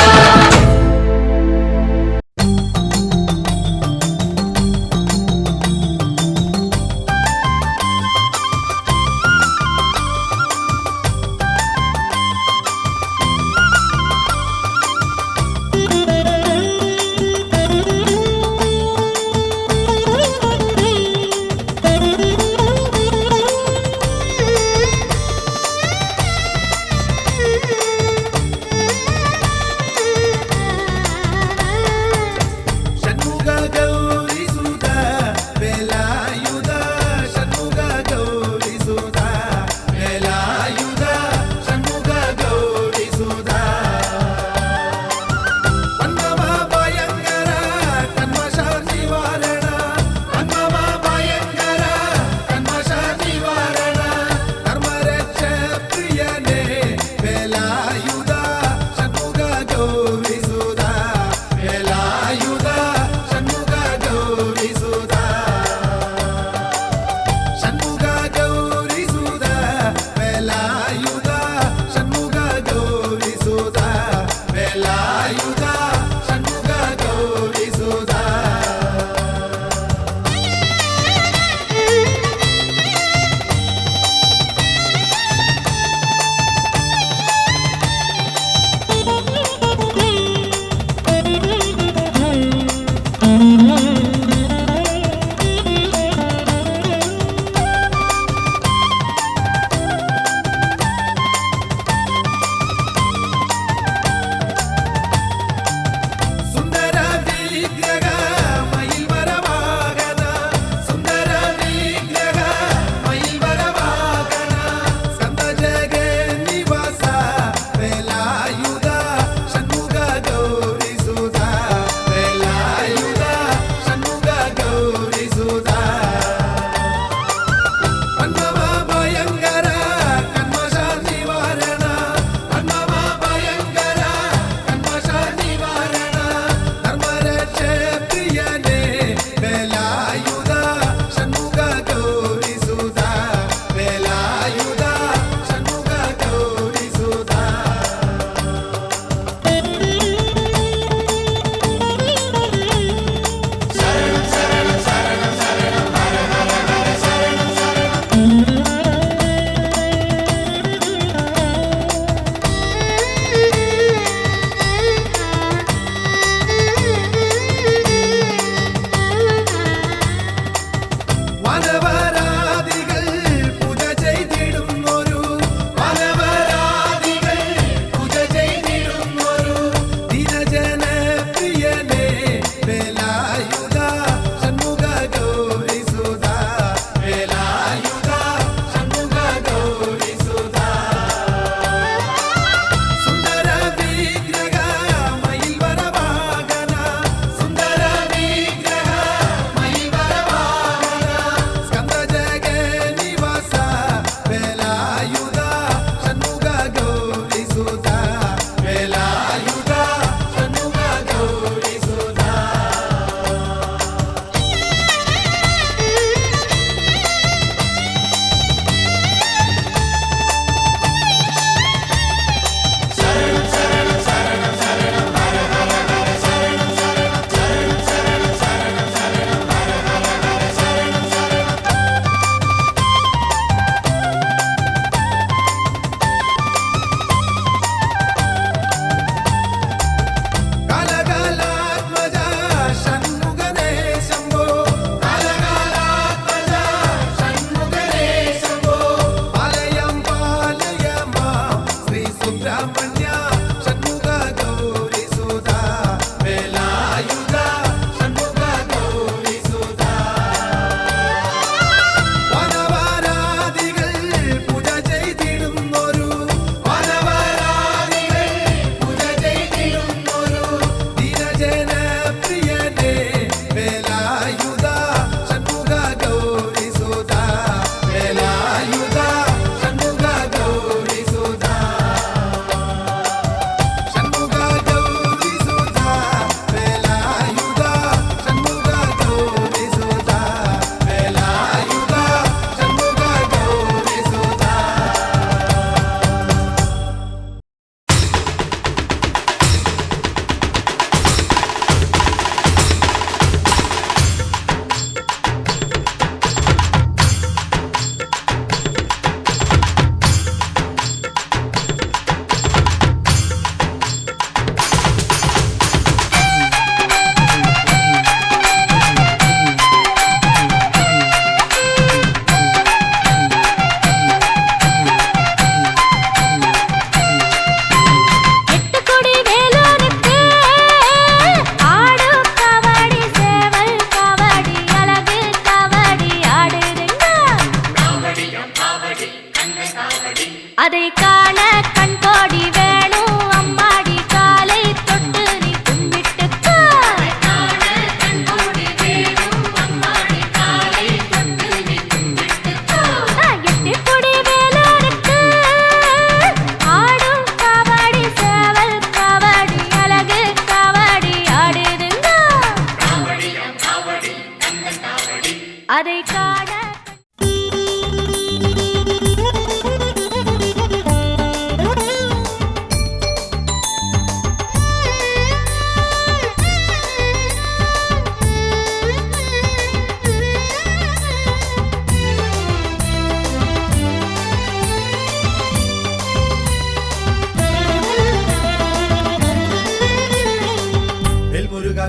அதை காண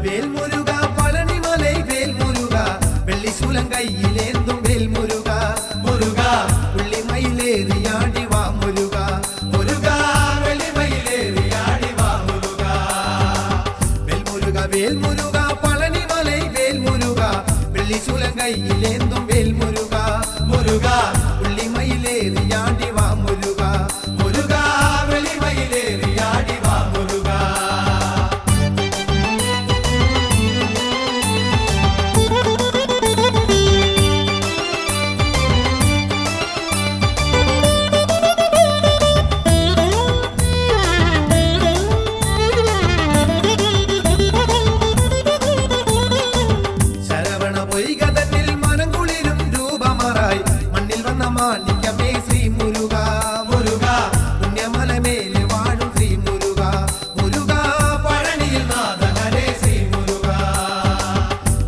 வேல் முருகா பழனிமலை வேல் முருகா வெள்ளி சூலங்கையிலேந்தும் வேல் முருகா முருகா புள்ளிமயிலேறி ஆடி வா முருகா முருகா வெள்ளிமயிலேறி ஆடி வா முருகா வேல் முருகா பழனிமலை வேல் முருகா வெள்ளி சூலங்கையிலேந்தும் வேல் முருகா முருகா புள்ளிமயிலேறி ஆடி வா முருகா முருகா வெள்ளிமயிலேறி ஆடி வா முருகா മാണിക്യമേ ശ്രീ മുരുകാ മുരുകാ പുണ്യമലമേലെ വാഴും ശ്രീ മുരുകാ മുരുകാ പഴനിയിൽ നാഥനേ ശ്രീ മുരുകാ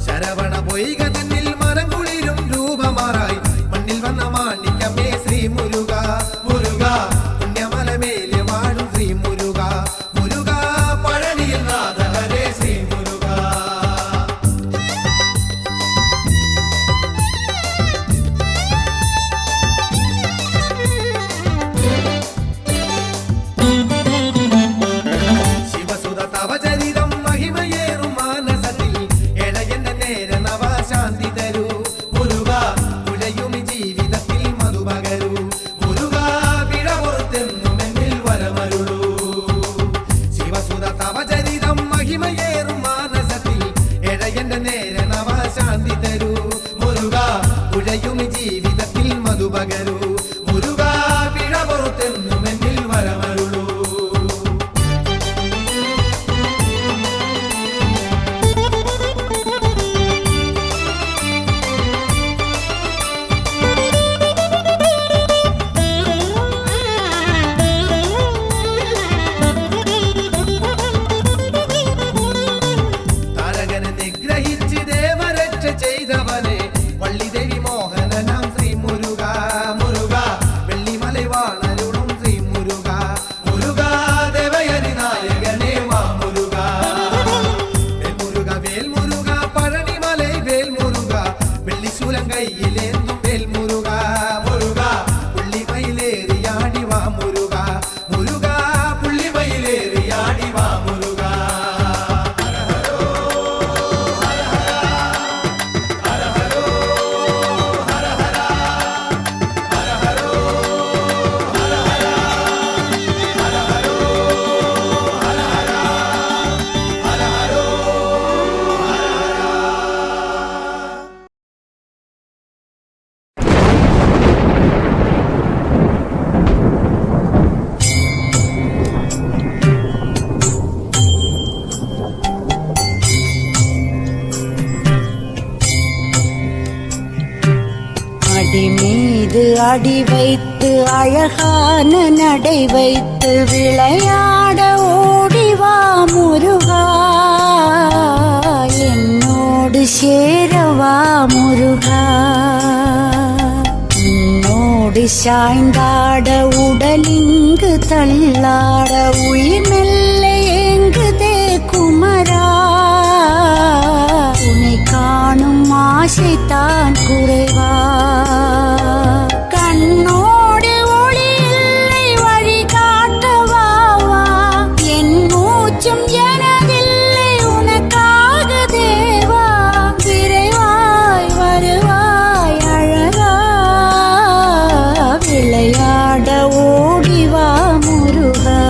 ശരവണ പൊയ്ക തന്നിൽ മനം കുളിരും രൂപമാറായി മണ്ണിൽ വന്ന മാണിക്യമേ ശ്രീ മുരുകാ മുരുകാ പുണ്യമലമേലെ വാഴും ശ്രീ മുരുകാ മുരുകാ പഴനിയിൽ നാഥനേ ശ്രീ മുരുകാ ജീവിതത്തിൽ മധുപകരൂ മുരുകാ പിഴ പുറത്തെന്നും എന്നിൽ വരമരുളൂ താരകനെ നിഗ്രഹിച്ച് ദേവരക്ഷ ചെയ്തവനെ വള്ളിദേവി മോഹനനാം ശ്രീ മുരുകാ മുരുകാ വെള്ളിമലൈ വാണരുളും ശ്രീ മുരുകാ മുരുകാ ദേവയരി നായകനേ വാ മുരുകാ വേൽ മുരുകാ പഴനിമലൈ വേൽ മുരുകാ വെള്ളി ശൂലങ്കൈയിലേന്തും വേൽ മുരുകാ മുരുകാ പുള്ളിമയിലേറിയാടി വാ മുരുകാ മുരുകാ പുള്ളിമയിലേറിയാടി വാ മുരുകാ அடி மீது அடி வைத்து அழகான நடை வைத்து விளையாட ஓடிவா முருகா என்னோடு சேரவா முருகா உன்னோடு சாய்ந்தாட உடலிங்கு தள்ளாட உயிர் மெல்ல ஏங்குதே குமரா உன்னை காணும் ஆசைத்தான் குறைவா கண்ணோடு ஒளி இல்லை வழி காட்டவா என் மூச்சும் எனதில்லை உனக்காக தேவா விரைவாய் வருவாய் அழகா விளையாட ஓடிவா முருகா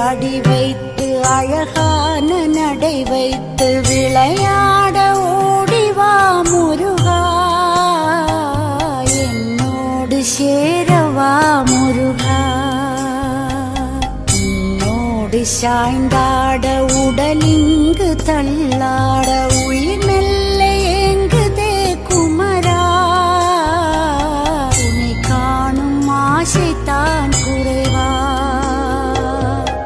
அடி வைத்து அழகான நடை வைத்து விளையாட ஓடிவா முருகா என்னோடு சேரவா முருகா உன்னோடு சாய்ந்தாட உடலிங்கு தள்ளாட உயிர் மெல்ல ஏங்குதே குமரா உன்னை காணும் ஆசைத்தான் குறைவா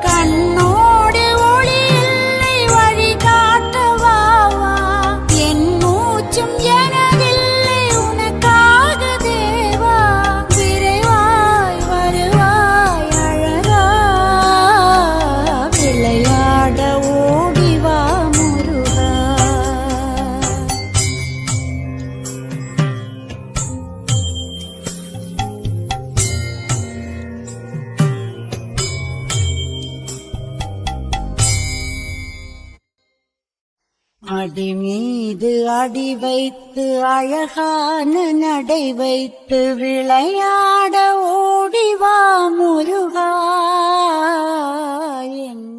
கண்ணோடு ஒளி இல்லை வழி காட்டவா என் மூச்சும் எனதில்லை உனக்காக தேவா விரைவாய் வருவாய் அழகா விளையாட ஓடிவா முருகா அடி மீது அடி வைத்து அழகான நடை வைத்து விளையாட ஓடிவா முருகா என்ன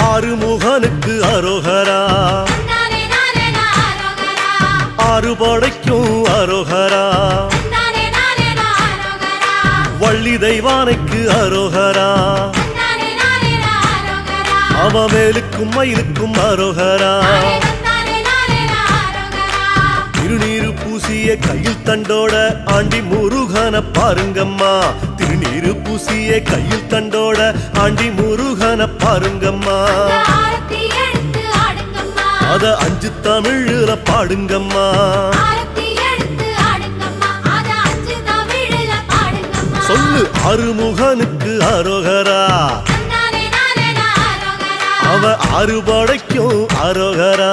ஆறுமுகனுக்கு அரோகரா ஆறுபடைக்கும் அரோகரா வள்ளி தெய்வானைக்கு அரோகரா அவவேலுக்கும் மயிலுக்கும் அரோகரா திருநீரு பூசிய கையில் தண்டோட ஆண்டி முருகன பாருங்கம்மா திருநீரு பூசிய கையில் தண்டோட ஆண்டி முருகன பாருங்கம்மா அத 5 தமிழ்ல பாடுங்கம்மா சொல்லு அறுமுகனுக்கு அரோகரா அவ அறுபடைக்கும் அரோகரா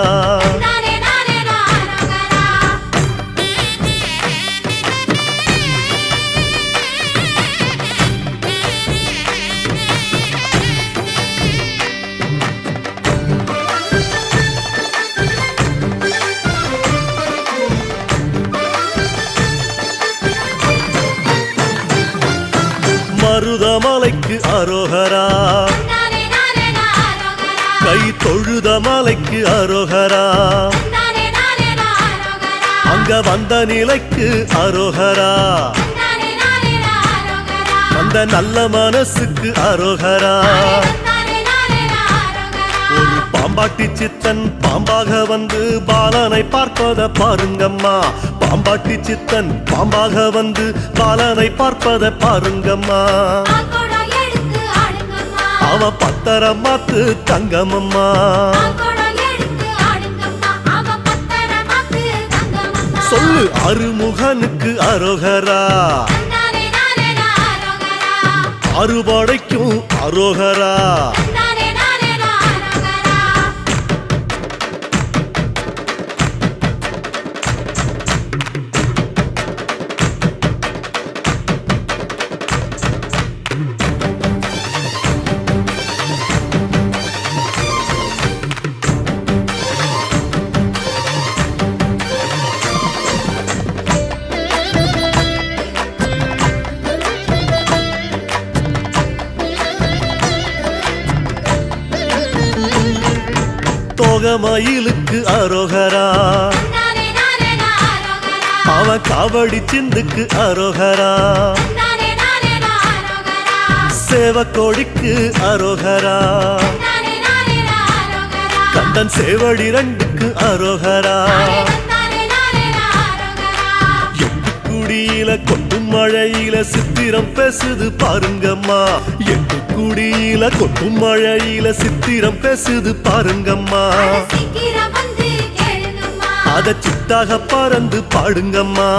மருதமலைக்கு அரோகரா கை தொழுத மலைக்கு அரோகரா அங்க வந்த நிலைக்கு அரோகரா அந்த நல்ல மனசுக்கு அரோகரா ஒரு பாம்பாட்டி சித்தன் பாம்பாக வந்து பாலனை பார்ப்பத பாருங்கம்மா பாம்பாட்டி சித்தன் பாம்பாக வந்து பாலனை பார்ப்பத பாருங்கம்மா அவ பத்தரம் மாத்து தங்கமம்மா சொல்லு அறுமுகனுக்கு அரோகரா அறுபடைக்கும் அரோகரா மயிலுக்கு அரோகரா அவன் காவடி சிந்துக்கு அரோகரா சேவக்கோடிக்கு அரோகரா கந்தன் சேவடி 2க்கு அரோகரா எட்டுக்குடியில கொட்டும் மழையில சித்திரம் பேசுது பாருங்கம்மா எட்டுக்குடியில கொட்டும் மழையில சித்திரம் பேசுது பாருங்கம்மா அத சித்தாக பறந்து பாடுங்கம்மா.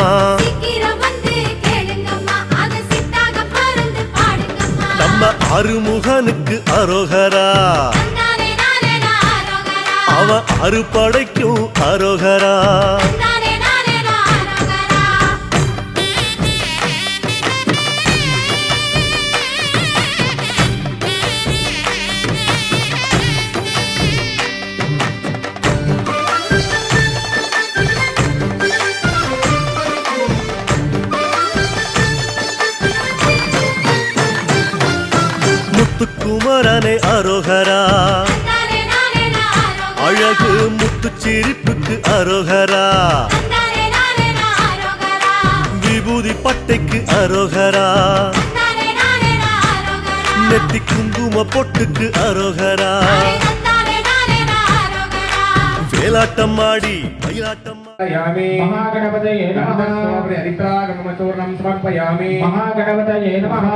நம்ம அருமுகனுக்கு அரோகரா, அவன் அறுபடைக்கும் அரோகரா. முத்துக்குமரனே அரோகரா, அழகு முத்து சிரிப்புக்கு அரோகரா. விபூதி பட்டைக்கு அரோகரா, நெத்தி குங்கும பொட்டுக்கு அரோகரா. வேலாட்டம் ஆடி மயிலாட்டம் महागणपतये नमः हरिद्रागमचूर्णं समर्पयामि महागणपतये नमः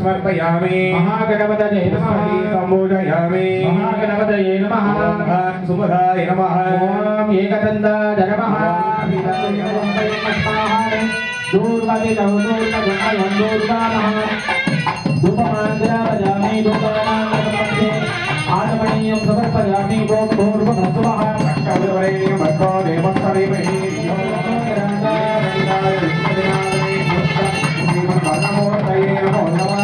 समर्पयामि महागणपतये नमः संबोधयामि महागणपतये नमः सुबधाय नमः ओम एकदन्ताय नमः दूर्वादि दौदूर्वगणयं दूर्वामः धूपमान्द्रापयामि धूपमान्द्रमध्ये आत्मनीयं समर्पयामि ओम भूर्भुवस्सुवः रक्षावरेण्यं भद्रो देवस्तरीमहि श्रीमन्महामूर्तये नमो नमः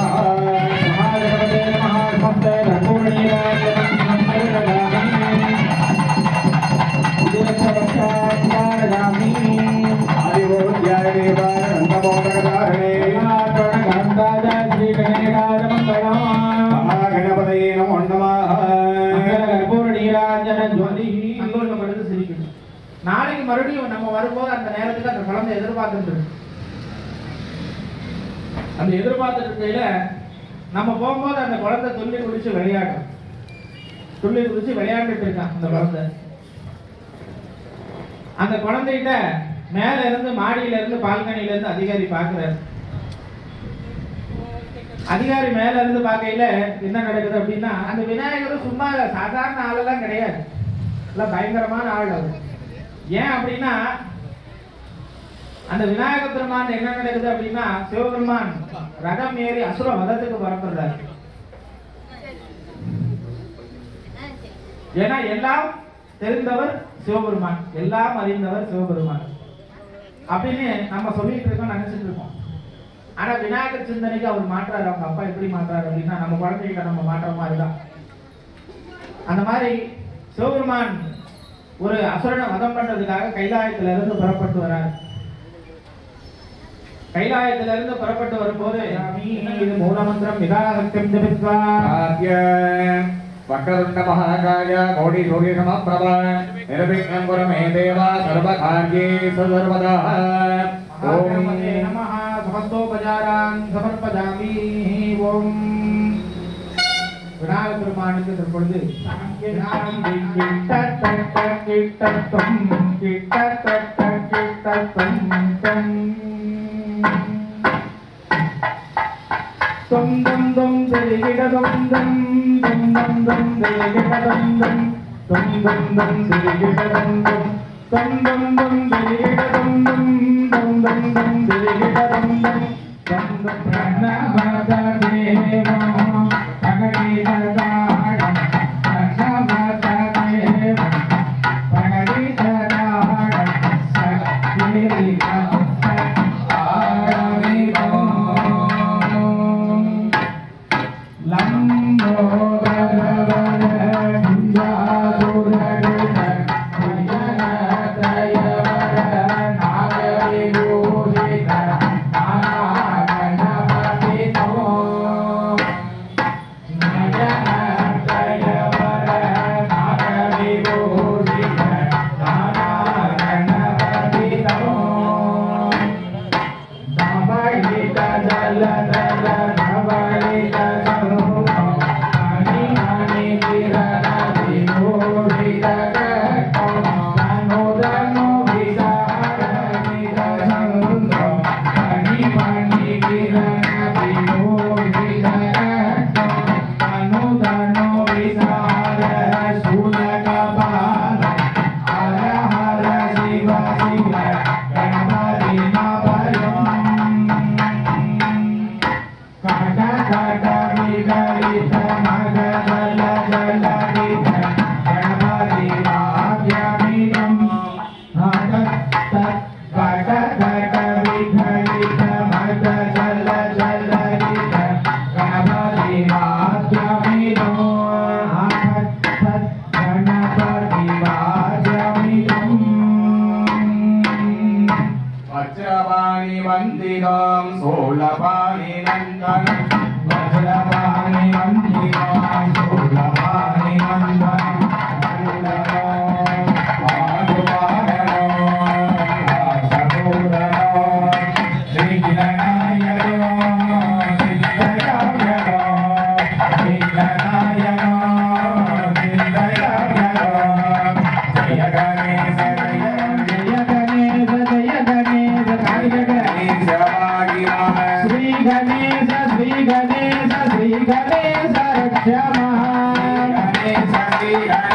महागणपते नमः नमस्ते धर्मपूर्णीयाय आदिवोद्याय देवाय नन्दमोदकधारणे महागणपतये नमो नमः கற்பூரநீராஞ்சன ஜோதி சந்தோஷப்படுது சிரிக்குது. நாளைக்கு மறுபடியும் நம்ம வரும்போது அந்த நேரத்துக்கு அந்த குழந்தை எதிர்பார்த்துட்டு இருக்கு. அந்த எதிர்பார்த்துட்டு இருக்கையில நம்ம போகும்போது அந்த குழந்தை துள்ளி குடிச்சு விளையாடும். துள்ளி குடிச்சு விளையாண்டுட்டு இருக்கான் அந்த குழந்தை. அந்த குழந்தைகிட்ட மேல இருந்து மாடியில இருந்து பால்கனில இருந்து அதிகாரி பாக்குறாரு. அதிகாரி மேல இருந்து பார்க்கையில என்ன நடக்குது அப்படின்னா, அந்த விநாயகர் சும்மா சாதாரண ஆளெல்லாம் கிடையாது, எல்லாம் பயங்கரமான ஆள் அவர். ஏன் அப்படின்னா அந்த விநாயக பெருமான் என்ன நடக்குது அப்படின்னா, சிவபெருமான் ரதம் ஏறி அசுர வதத்துக்கு புறப்படுறாரு. ஏன்னா எல்லாம் தெரிந்தவர் சிவபெருமான், எல்லாம் அறிந்தவர் சிவபெருமான் அப்படின்னு நம்ம சொல்லிட்டு இருக்கோம், நினைச்சிட்டு இருக்கோம். ஆனா விநாயகர் சிந்தனைக்கு அவர் மாற்றாரு. அவங்க அப்பா எப்படி மாற்றாரு அப்படின்னா, நம்ம குழந்தைகிட்ட நம்ம மாற்ற மாதிரிதான். அந்த மாதிரி சிவபெருமான் ஒரு அசுரனை வதம் பண்றதுக்காக கைலாயத்துல இருந்து புறப்பட்டு வராரு. கைலாயத்துல இருந்து புறப்பட்டு வரும்போது இது மூலமந்திரம் விதாசக்திம் ஜபித்வா वक्रतुण्ड महाकाय कोटि सूर्य समप्रभ निर्विघ्नं कुरु मे देव सर्वकार्येषु सर्वदा ओम नमः समस्तोपचारान् समर्पयामि ओम விநாயகர் பெருமானுக்கு தற்பொழுது தொம் தொம் தொம் திரிகிட தொம் தொம் தொம் தொம் தொம் திரிகிட தொம் தொம் தொம் தொம் தொம் திரிகிட தொம் தொம் தொம் தொம் தொம் திரிகிட தொம் தொம் தொம் தொம் தொம் திரிகிட தொம் தொம் தொம் தொம் பிரணவத தேவா பகடிததாடம் பிரணவத தேவா பகடிததாடம் சக்திரிகா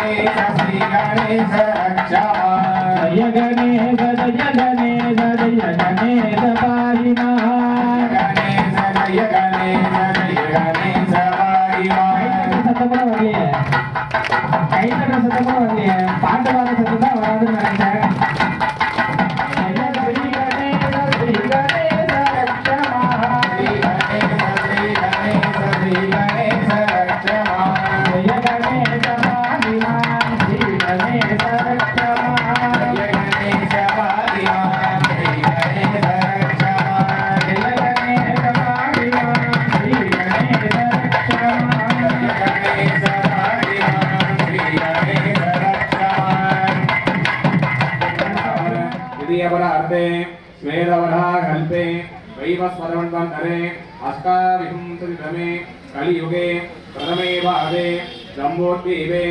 गणेश श्री गणेश रक्षमा जय गणेश पाहि मां गणेश जय गणेश पाहि मां சத்தம் கூட வரலையே கைத்தட்ட சத்தம் கூட வரலையே பாட்டு பாட சத்தம் தான் வராதுன்னு நினைச்சேன் स्वेदवराकल्पे वैवस्वतमन्वन्तरे अष्टाविंशतितमे कलियुगे प्रथमे पादे जम्बोद्वीपे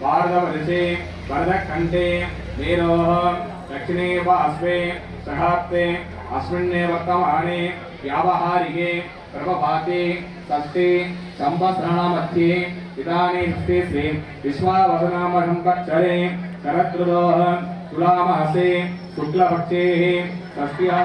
भारतवर्षे भरतखण्डे मेरोः दक्षिणे पार्श्वे सहाब्दे अस्मिन्ने वर्तमाने व्यावहारिके प्रभभाते षष्ठे संवत्सराणामध्ये इदानीं स्थिते विश्वावसनामसंवत्सरे शरदृतोः तुलामासे शुक्लपक्षे षष्ट्यां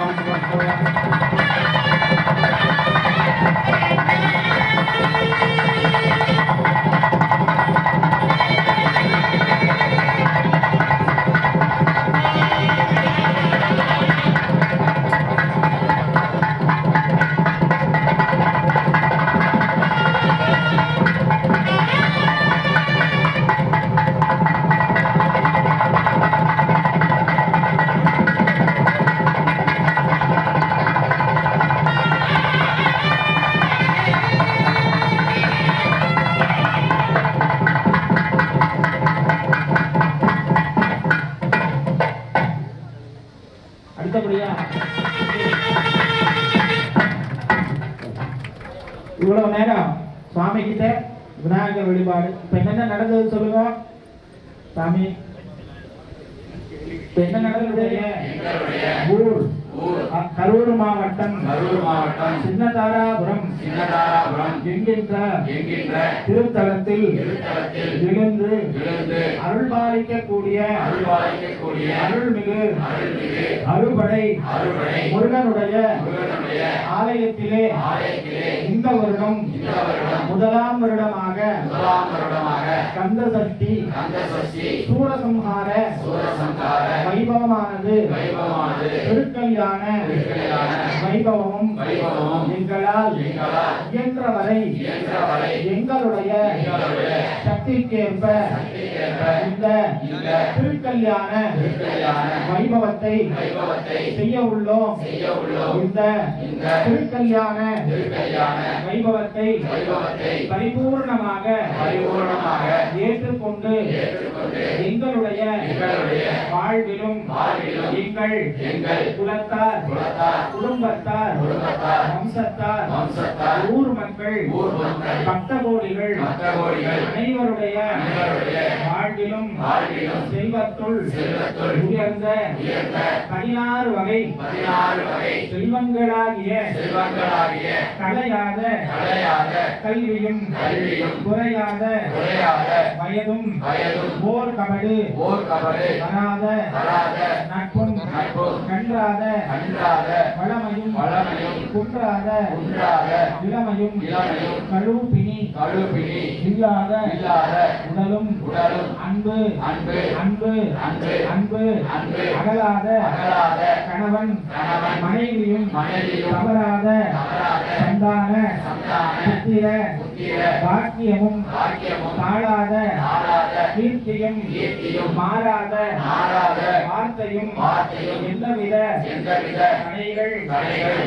இவ்வளவு நேரம் சுவாமி கிட்ட விநாயகர் வழிபாடு இப்ப என்ன நடந்தது சொல்லுங்க சாமி இப்ப என்ன நடந்தது ஊர் கரூர் மாவட்டம் சின்னதாராபுரம் என்கின்ற திருத்தலத்தில் விழுந்து அருள்பாலிக்கக்கூடிய அருள்மிகு அறுபடை முருகனுடைய ஆலயத்திலே இந்த வருடம் முதலாம் வருடமாக கந்த சஷ்டி சூரசம்ஹார வைபவமானது திருக்கல்யாண வைபவமும் எங்களால் இயன்றவரை எங்களுடைய சக்திக்கேற்ப இந்த திருக்கல்யாண வைபவத்தை செய்ய உள்ளோம். இந்த திருக்கல்யாண வைபவத்தை பரிபூர்ணமாக ஏற்றுக்கொண்டு எங்களுடைய வாழ்விலும் எங்கள் குலத்தார் குடும்பத்தார் வம்சத்தார் ஊர் மக்கள் பக்த கோடிகள் அனைவருடைய வாழ்விலும் செல்வத்துள் உயர்ந்த 16 வகை செல்வங்களாகிய கலையாத கல்வியும் குறையாத வயதும் போர் கபடு வராத நட்பும் கன்றாத வளமையும் குன்றாத இளமையும் கழுப்பினி இல்லாத உடலும் அன்பு அகலாத கணவன் மனைவியும் தவறாத சந்தான புத்திர பாக்கியமும் தாழாத கீர்த்தியும் மாறாத வார்த்தையும் எந்தவித தடைகள்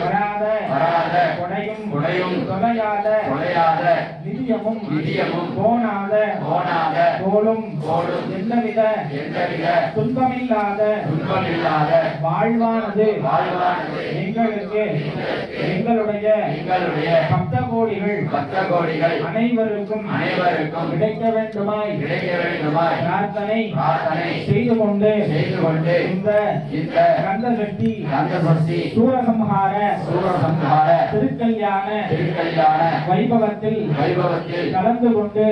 வராத கொடையும் தொலையாத நிதியமும் போனாத தோளும் எந்தவித துன்பமில்லாத வாழ்வானது எங்களுக்கு எங்களுடைய பக்த கோடிகள் அனைவருக்கும் கிடைக்க வேண்டுமாய் வேண்டுமாய் பிரார்த்தனை செய்து கொண்டு இந்த இந்த கந்த சஷ்டி கந்தசஷ்டி சூரசம்ஹார திருக்கல்யாண வைபவத்தில் கலந்து கொண்டு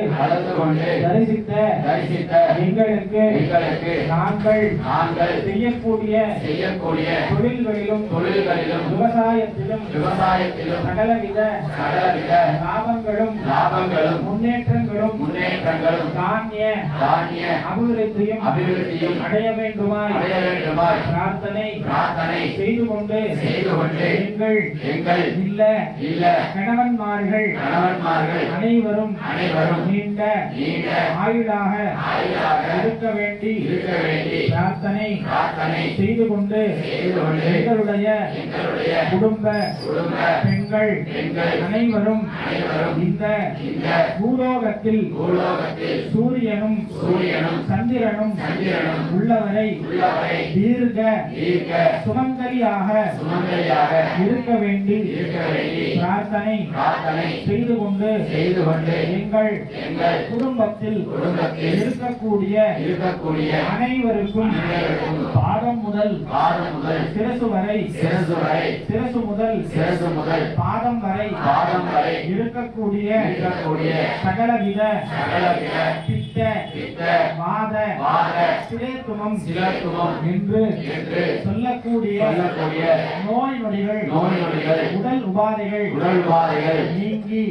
தரிசித்த எங்களுக்கு நாங்கள் செய்யக்கூடிய தொழில்களிலும் விவசாயத்திலும் சகலவித லாபங்களும் முன்னேற்றங்களும் தானிய அபிவிருத்தியும் அடைய வேண்டுமாய் பிரார்த்தனை செய்து கொண்டு எங்கள் இல்ல கணவன்மார்கள் அனைவரும் நீண்ட ஆயுளாக இருக்க வேண்டி பிரார்த்தனை செய்து கொண்டு எங்களுடைய குடும்ப பெண்கள் அனைவரும் இந்த பூலோகத்தில் சூரியனும் சந்திரனும் உள்ளவரை தீர்க்க சுமங்கலியாக இருக்க வேண்டி பிரார்த்தனை செய்து கொண்டு எங்கள் குடும்பத்தில் இருக்கக்கூடிய அனைவருக்கும் பாதம் முதல் சிரசு முதல் பாதம் வரை இருக்கக்கூடிய சகலவித பித்த வாத சிலேத்துமம் என்று சொல்லக்கூடிய நோய் நொடிகள் உடல் உபாதைகள் நீங்கி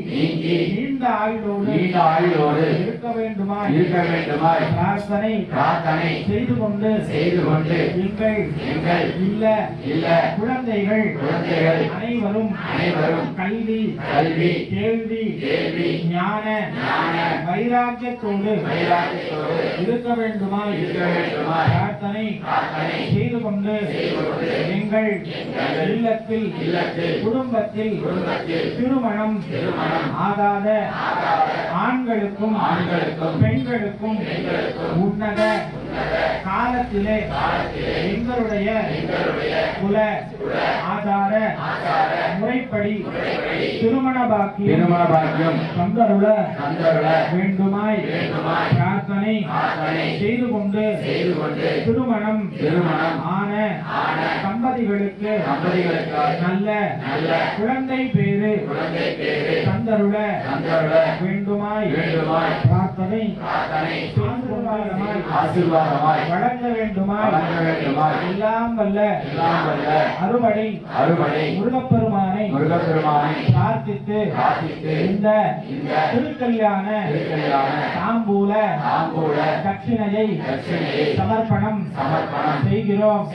நீண்ட ஆயுளோடு இருக்க வேண்டுமாய் பிரார்த்தனை செய்து கொண்டு எங்கள் இல்ல குழந்தைகள் அனைவரும் கல்வி கேள்வி ஞான வைராக்கியத்தோடு இருக்க வேண்டுமாய் பிரார்த்தனை செய்து கொண்டு எங்கள் இல்லத்தில் குடும்பத்தில் திருமணம் ஆகாத ஆண்களுக்கும் பெண்களுக்கும் உன்னத காலத்திலே எங்களுடைய குல ஆதார முறைப்படி திருமண பாக்கியம் தந்தருள வேண்டுமாய் பிரார்த்தனை செய்து கொண்டு திருமணம் ஆன தம்பதிகளுக்கு நல்ல குழந்தை பேரு தந்தருள வேண்டுமாய் பிரார்த்தனை ஆசீர்வாதமாய் வழங்க வேண்டுமாய் எல்லாம் வல்ல அருமடை முருகப்பெருமானை பிரார்த்தித்து இந்த திருக்கல்யாண தாம்பூல தட்சிணையை சமர்ப்பணம் செய்கிறோம்.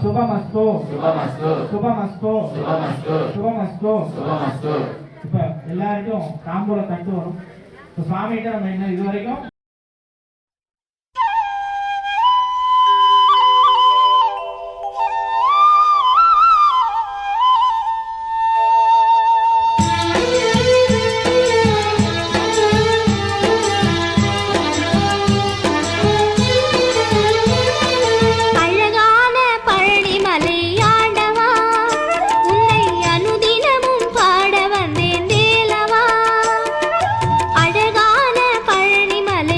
சுபமஸ்து சுபமஸ்து சுபமஸ்து. இப்ப எல்லாருக்கும் தாம்பூல தட்டு வரும். சுவாமிகிட்ட நம்ம என்ன இதுவரைக்கும் அழகான பழனிமலை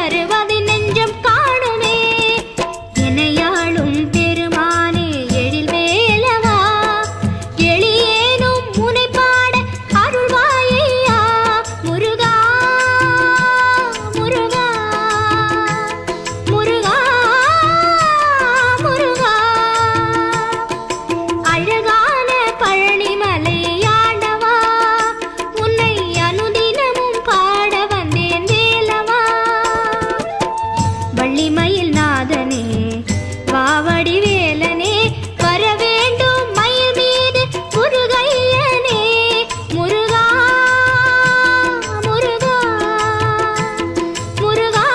வருவது நெஞ்சம் காணுமே எனையாளும் பெருமானே எழில் வேலவா எளியேனும் முனை பாட அருள்வாயையா முருகா முருகா முருகா முருகா அழகான பழனிமலை ஆண்டவா உன்னை அனுதினமும் பாட வந்தேன் வேலவா வள்ளிமயில் நாதனே வாவடி வேலனே வர வேண்டும் மயில் மீது முருகையனே முருகா முருகா முருகா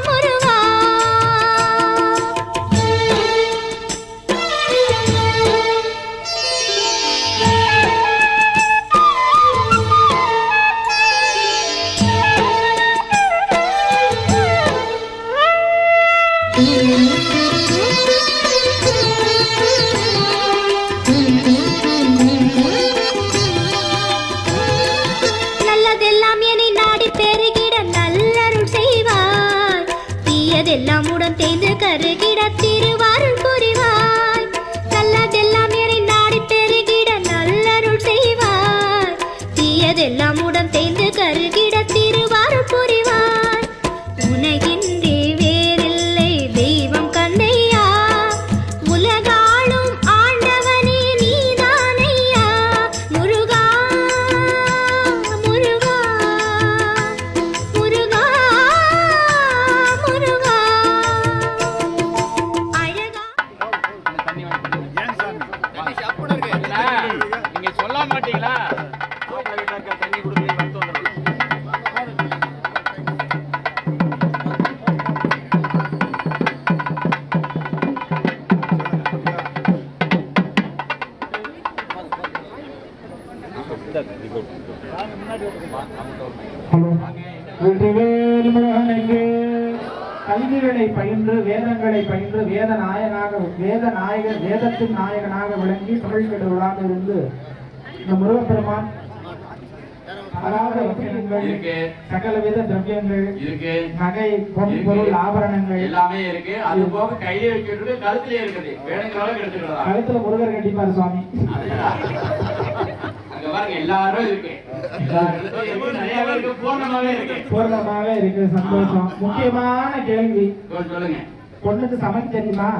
முருகா நல்லதெல்லாம் என்னை நாடி பெருகிட நல்லருள் செய்வாய் தீயதெல்லாம் உடன் தேய்ந்து கருகிட திருவாருள் புரிவாய் நல்லதெல்லாம் என்னை நாடி பெருகிட நல்லருள் செய்வாய் தீயதெல்லாம் உடன் தேய்ந்து கருகிட திருவாருள் புரிவாய் உனகின்றே வேறில்லை தெய்வம் கண்ணையா உலகாளும் ஆண்டவனே நீதானையா முருகா முருகா முருகா முருகா அழகா நீங்க சொல்ல மாட்டீங்களா தண்ணி கொடுத்து வெற்றிவேல் முருகனுக்கு கல்விகளை பயின்று வேதங்களை பயின்று வேதத்தின் நாயகனாக விளங்கி தமிழ் கடவுளாக இருந்து இந்த முருகப்பெருமான் அதாவது ரத்தினங்கள், சகலவித திரவியங்கள் இருக்கு, நகை பொருள் ஆபரணங்கள் எல்லாமே இருக்கு. அது போக கையில வைக்கிறது கழுத்துல இருக்குது. வேணுங்கிற அளவுக்கு எடுத்துக்கலாம். கழுத்துல முருகர் கட்டிப்பாரு சுவாமி. அங்க பாருங்க எல்லாரும் இருக்கு. பூர்ணமாவே இருக்கு. சந்தோஷம். முக்கியமான கேள்வி சொல்லுங்க. பொண்ணுக்கு சமைக்க தெரியுமா?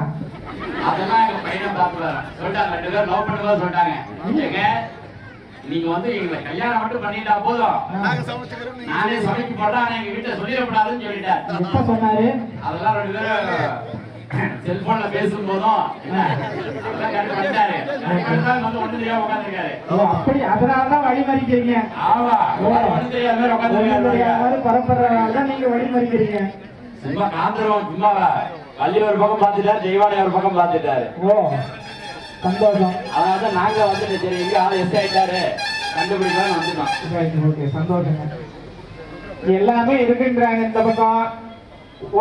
அதெல்லாம் எங்க பையனை பார்த்து சொல்லிட்டாங்க. 2 பேரும் லவ் பண்ணுவா சொல்லிட்டாங்க. நீங்க வந்து எங்களை கல்யாணம் மட்டும் பண்ணிட்டா போதும், நானே சமைக்க போடுறேன், எங்க வீட்டுல சொல்லிடக்கூடாதுன்னு சொல்லிட்டாரு. எப்ப சொன்னாரு? அதெல்லாம் 2 பேரும் செல்போன்ல பேசும் போதும் அப்படி அதனாலதான் வழிமறிக்கிறீங்க. பரம்பரையாலதான் நீங்க வழிமறிக்கிறீங்க. சும்மா காந்திரம் சும்மா வள்ளி ஒரு பக்கம் பாத்துட்டாரு, தெய்வானை ஒரு பக்கம் பாத்துட்டாரு. ஓ சந்தோஷம். அதனாலதான் நாங்க வந்துட்டு சரி எங்க ஆளு எஸ் ஆயிட்டாரு கண்டுபிடிக்கலாம் வந்துட்டோம். ஓகே சந்தோஷங்க. எல்லாமே இருக்குன்றாங்க இந்த பக்கம்.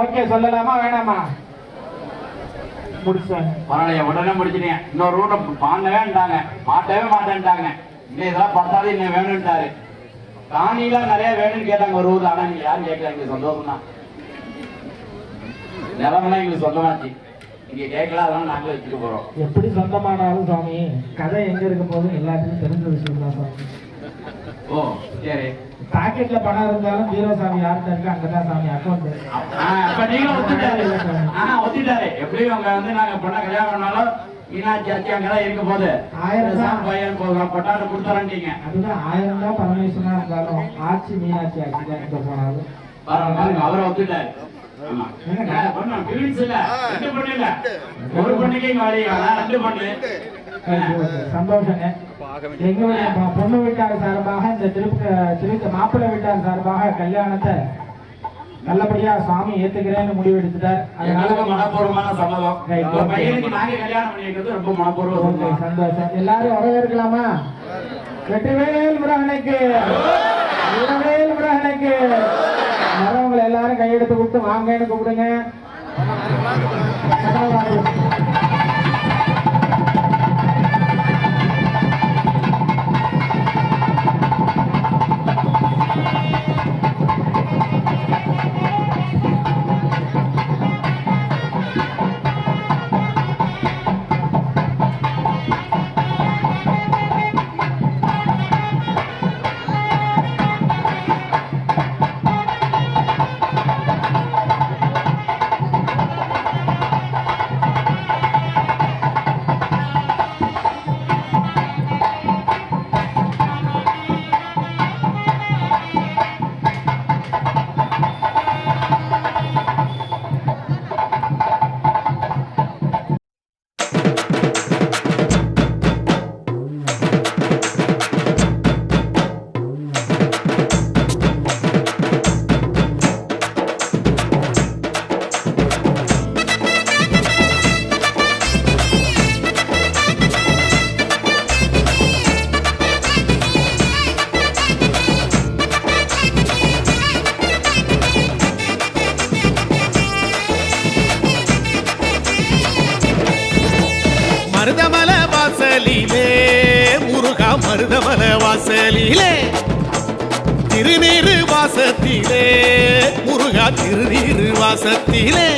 ஓகே சொல்லலாமா வேணாமா? முடிச்சாங்க. பரவாயில்ல உடனே முடிச்சிட்டேன். இன்னொரு ரூட்டை வாங்கவேன்ட்டாங்க, மாட்டவே மாட்டேன்ட்டாங்க. இன்னும் இதெல்லாம் பத்தாது இன்னும் வேணும்ட்டாரு. காணிலாம் நிறைய வேணும்னு கேட்டாங்க ஒரு ஊர்ல. ஆனா நீங்க யாரும் கேட்கல. எங்களுக்கு சந்தோஷம் தான். நிலமெல்லாம் எங்களுக்கு சொந்தமாச்சு. நீங்க கேட்கல, அதெல்லாம் நாங்களே வச்சுட்டு போறோம். எப்படி சொந்தமானாலும் சுவாமி கதை எங்க இருக்கும் போதும் எல்லாத்துக்கும் தெரிஞ்ச விஷயம் தான் சுவாமி. ஓ சரி. பாக்கெட்ல பணம் இருந்தாலும் ஜீரோ சாமி யார்கிட்ட இருக்கு அங்கதான் சாமி அக்கௌண்ட். இப்ப நீங்களும் ஒத்துட்டாரு. எப்படியும் அவங்க வந்து நாங்க பொண்ணை கல்யாணம் பண்ணாலும் மீனாட்சி ஆட்சி அங்கதான் இருக்க போது 1000 பையன் பொட்டாட்டு கொடுத்துறீங்க. அதுதான் 1000 தான் பரமேஸ்வரனா இருந்தாலும் ஆட்சி மீனாட்சி ஆட்சி தான் எங்க போனாலும். அவரை ஒத்துட்டாரு. ஒரு பொண்ணுக்கு இங்க வரையா 2 பொண்ணு. சந்தோஷங்க. எங்களுடைய பொண்ணு வீட்டார் சார்பாக இந்த திருத்த மாப்பிள்ளை வீட்டார் சார்பாக கல்யாணத்தை நல்லபடியா சுவாமி ஏத்துக்கிறேன்னு முடிவு எடுத்துட்டார். அதனால மனப்பூர்வமான சம்மதம். பையனுக்கு நாங்க கல்யாணம் பண்ணிக்கிறது ரொம்ப மனப்பூர்வம். சந்தோஷம். எல்லாரும் வரவேற்கலாமா? வெற்றிவேல் முருகனுக்கு, வீரவேல் முருகனுக்கு. வரவங்களை எல்லாரும் கையெடுத்து கொடுத்து வாங்கன்னு கூப்பிடுங்க. வாசலிலே திருநீரு வாசத்திலே முருகா திருநீரு வாசத்திலே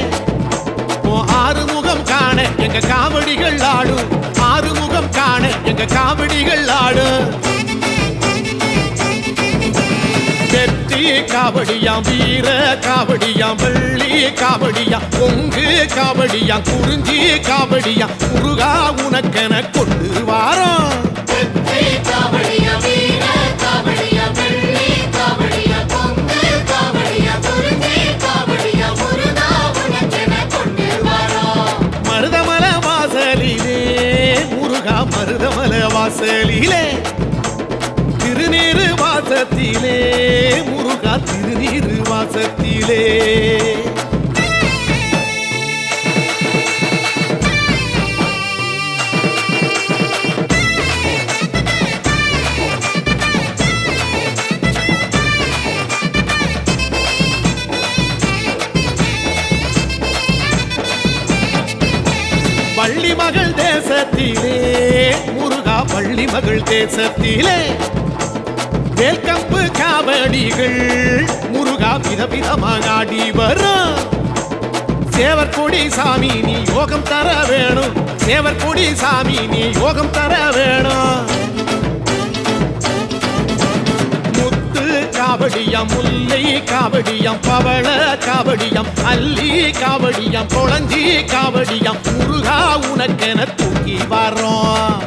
ஆறுமுகம் காண எங்க காவடிகள் ஆடும் ஆறுமுகம் காண எங்க காவடிகள் ஆடும் வெற்றி காவடியாம் வீர காவடியாம் வெள்ளி காவடியாம் பொங்கு காவடியாம் குறிஞ்சி காவடியாம் முருகா உனக்கென கொண்டு வாரோம் மருதமல வாசலிலே முருகா மருதமல வாசலிலே திருநீரு வாசத்திலே முருகா திருநீரு வாசத்திலே பள்ளி மகள் தேசத்திலே முருகா பள்ளி மகள் தேசத்திலே வேல்கம்பு காவடிகள் முருகா விதவிதமாக ஆடி வரும் சேவற்கொடி சாமி நீ யோகம் தர வேணும் சேவற்கொடி சாமி நீ யோகம் தர வேணும் முத்து காவடியாம் முல்லை காவடியாம் பவள காவடியாம் அல்லி காவடியாம் கொளஞ்சி காவடியாம் முருகா உனக்கென தூக்கி வரோம்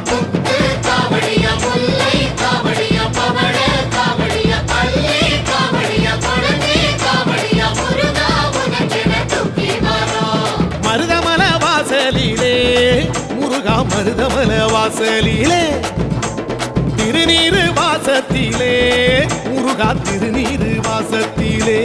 மருதமல வாசலிலே முருகா மருதமல வாசலிலே திருநீரு வாசத்திலே முருகா திருநீரு வாசத்திலே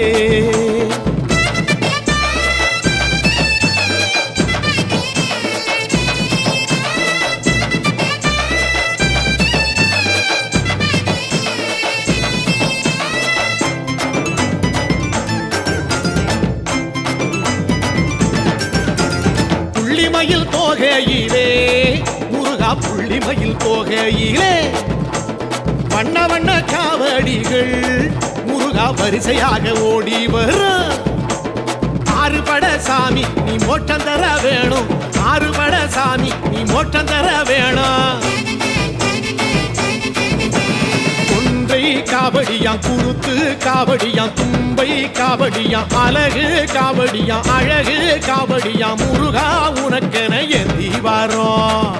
புள்ளிமயில் போகையிலே முருகா புள்ளிமயில் போகையிலே வண்ண வண்ண காவடிகள் முருகா வரிசையாக ஓடி வரும் ஆறுபட சாமி நீ மோட்டம் தர வேணும் ஆறுபட சாமி நீ மோட்டம் தர வேணும் கொன்றை காவடியாம் குருத்து காவடியாம் தும்பை காவடியாம் அழகு காவடியாம் அழகு காவடியாம் முருகா உனக்கென ஏந்தி வரோம்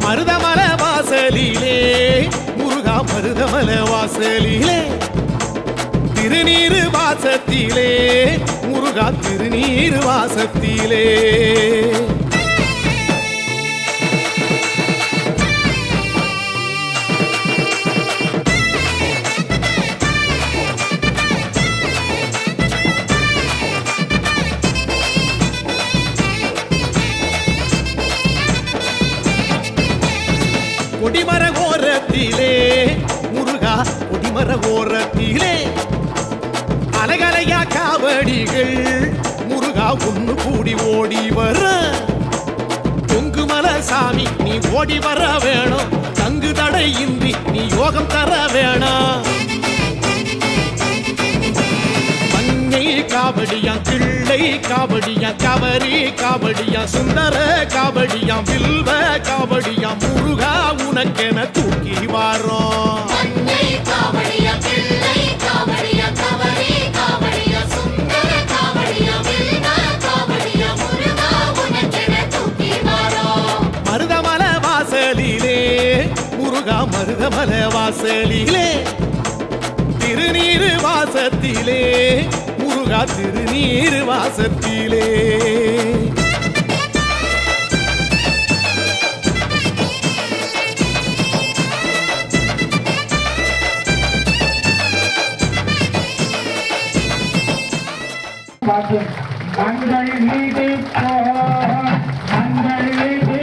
மருதமல வாசலிலே முருகா மருதமல வாசலிலே திருநீரு வாசத்திலே முருகா திருநீரு வாசத்திலே கொடிமர ஓரத்திலே முருகா கொடிமர ஓரத்திலே அலகலையா காவடிகள் முருகா ஒன்று கூடி ஓடி வர பொங்குமல சாமி நீ ஓடி வர வேணும் தங்கு தடையின்றி நீ யோகம் தர வேணும் மங்கை காவடியாம் கிள்ளை காவடியாம் கவரி காவடியாம் சுந்தர காவடியாம் வில்வ காவடியாம் முருகா உனக்கென தூக்கி வாரோம் மருதமல வாசலிலே முருகா மருதமல வாசலிலே திருநீரு வாசத்திலே முருகா திருநீரு வாசத்திலே மங்கள் வீடு மங்கள் வீடு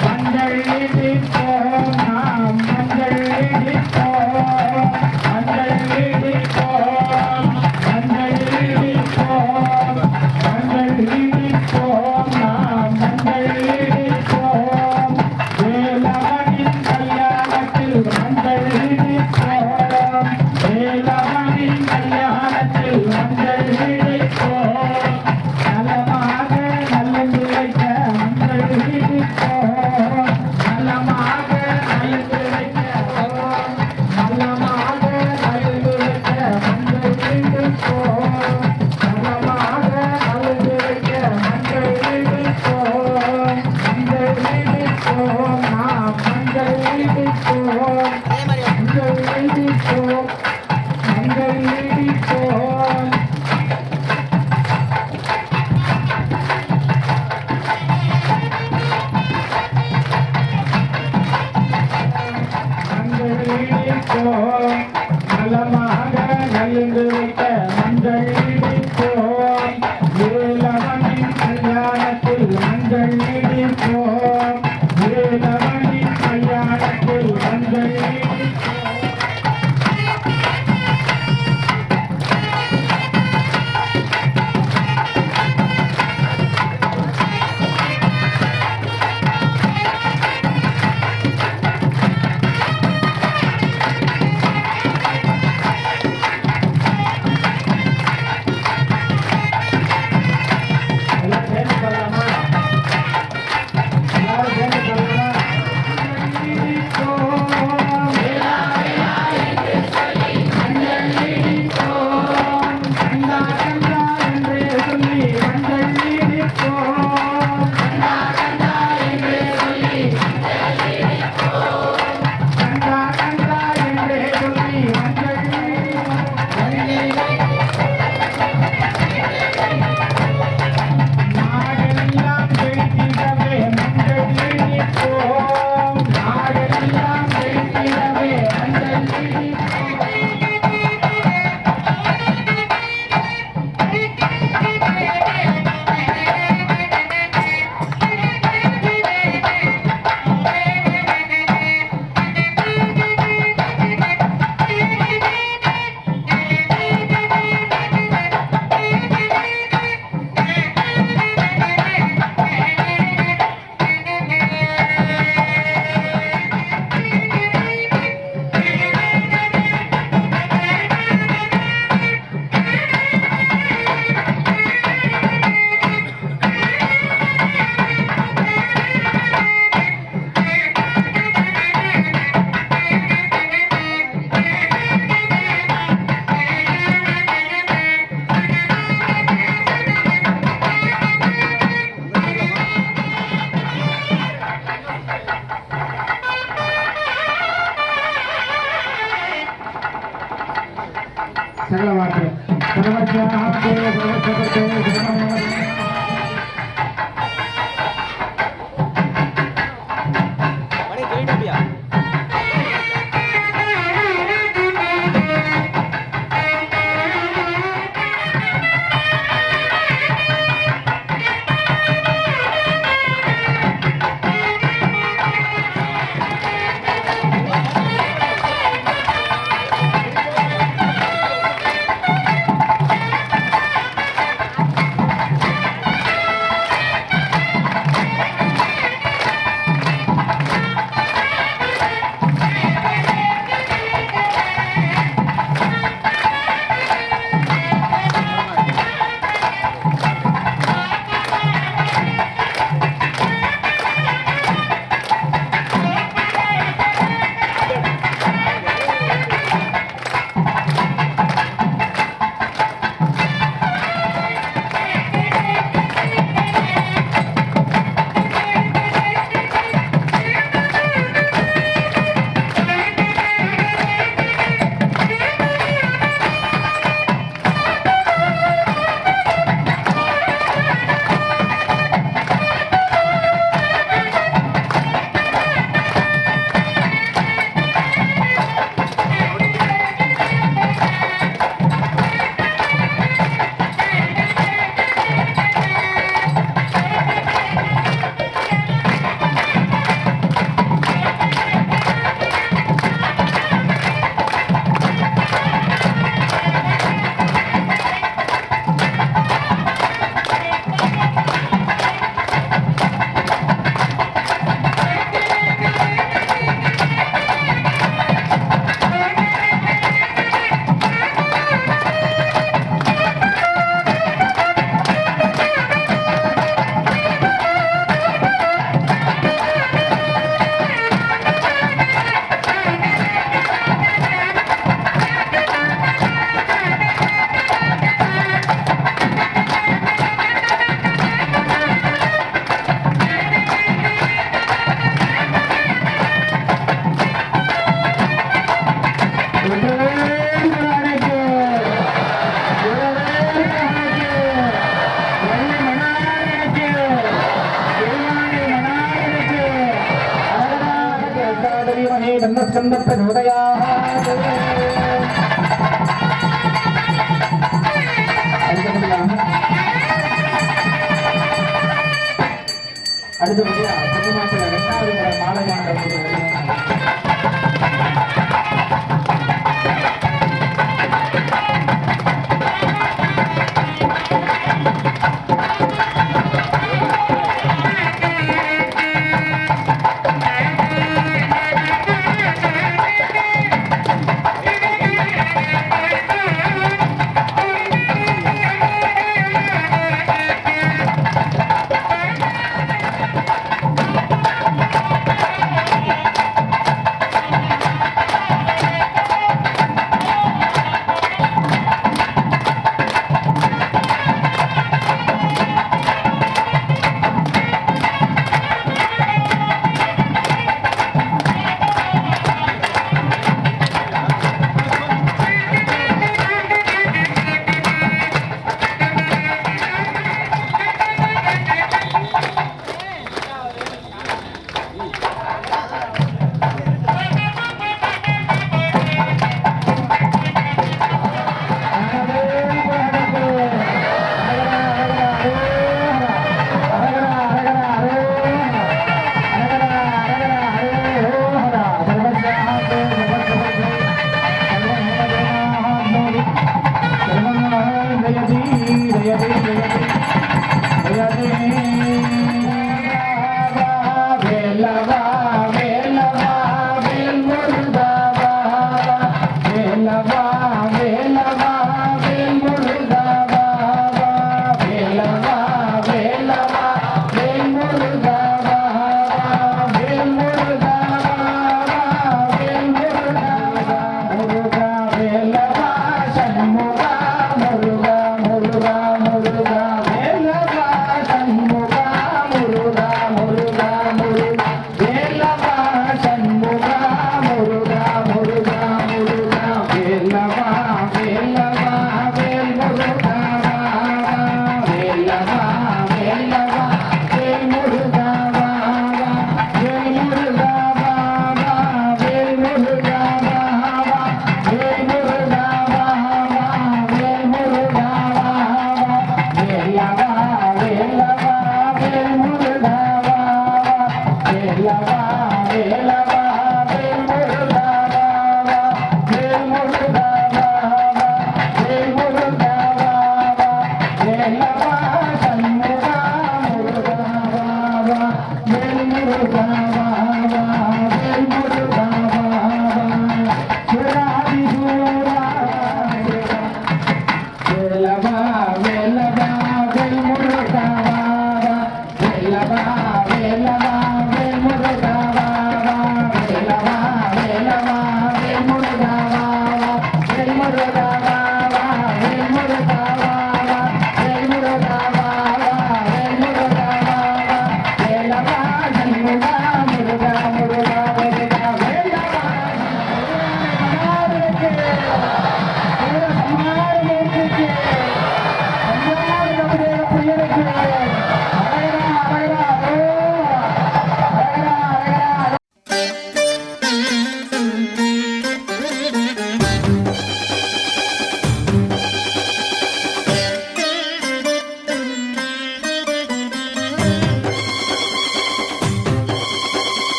மங்கள் வீடு நாம் மங்கள் வீடு மங்கள் வீடு மங்கள் எல்லாரும் சேர்ந்து சொல்லலாமா? தன்னஸ்கந்த பிரச்சோதயாத். அடுத்தபடியா பஞ்சமாசல 2வது முறை மாலை மாற்றம்.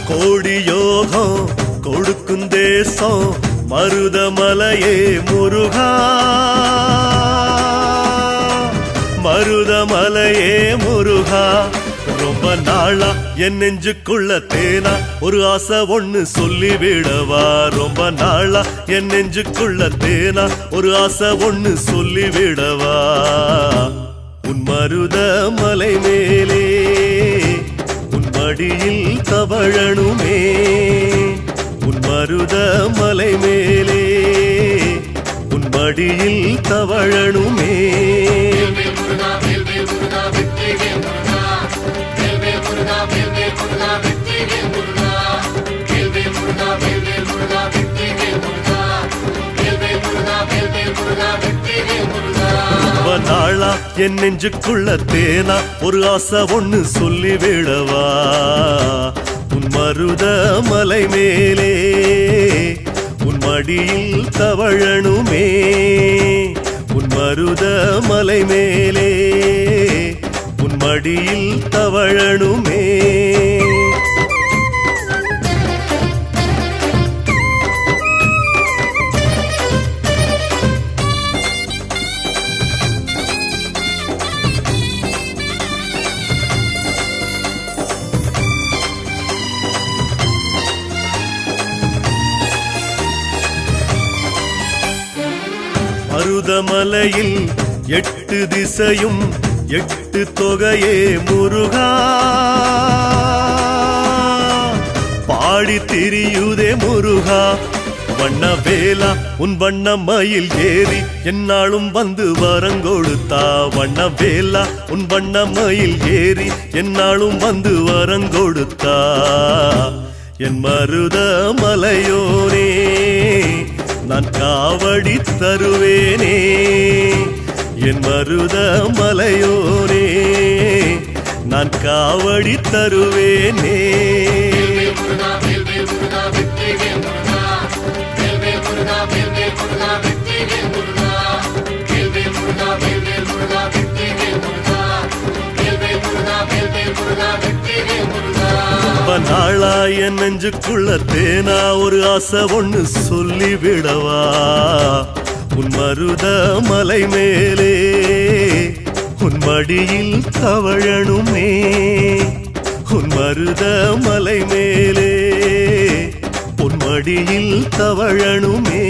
கோடி யோகம் கொடுக்கும் தேசம் மருதமலையே முருகா, மருதமலையே முருகா. ரொம்ப நாளா என் நெஞ்சுக்குள்ள தேனா ஒரு ஆசை ஒண்ணு சொல்லிவிடவா. ரொம்ப நாளா என் நெஞ்சுக்குள்ள தேனா ஒரு ஆசை ஒண்ணு சொல்லிவிடவா. உன் மருதமலை மேலே உன் மடியில் தவழணுமே. உன் மருதமலை மேலே உன் மடியில் தவழணுமே. முருகா நாளா என் நெஞ்சுக்குள்ள தேனா ஒரு ஆசை ஒண்ணு சொல்லி விடவா உன் மருத மலை மேலே உன் மடியில் தவழணுமே உன் மருத மலை மேலே உன் மடியில் தவழணுமே மருதமலையில் 8 திசையும் 8 தொகையே முருகா பாடி திரியுதே முருகா வண்ண வேலா உன் வண்ண மயில் ஏறி என்னாலும் வந்து வரங்கொடுத்தா வண்ண வேலா உன் வண்ண மயில் ஏறி என்னாலும் வந்து வரங்கொடுத்தா என் மருத மலையோனே நான் காவடி தருவேனே என் மருத மலையோனே நான் காவடி தருவேனே ரொம்ப நாளா என் நெஞ்சுக்குள்ள தேனா ஒரு ஆசை ஒண்ணு சொல்லி விடவா உன் மருத மலை மேலே உன் மடியில் தவழணுமே உன் மருத மலை மேலே உன் மடியில் தவழணுமே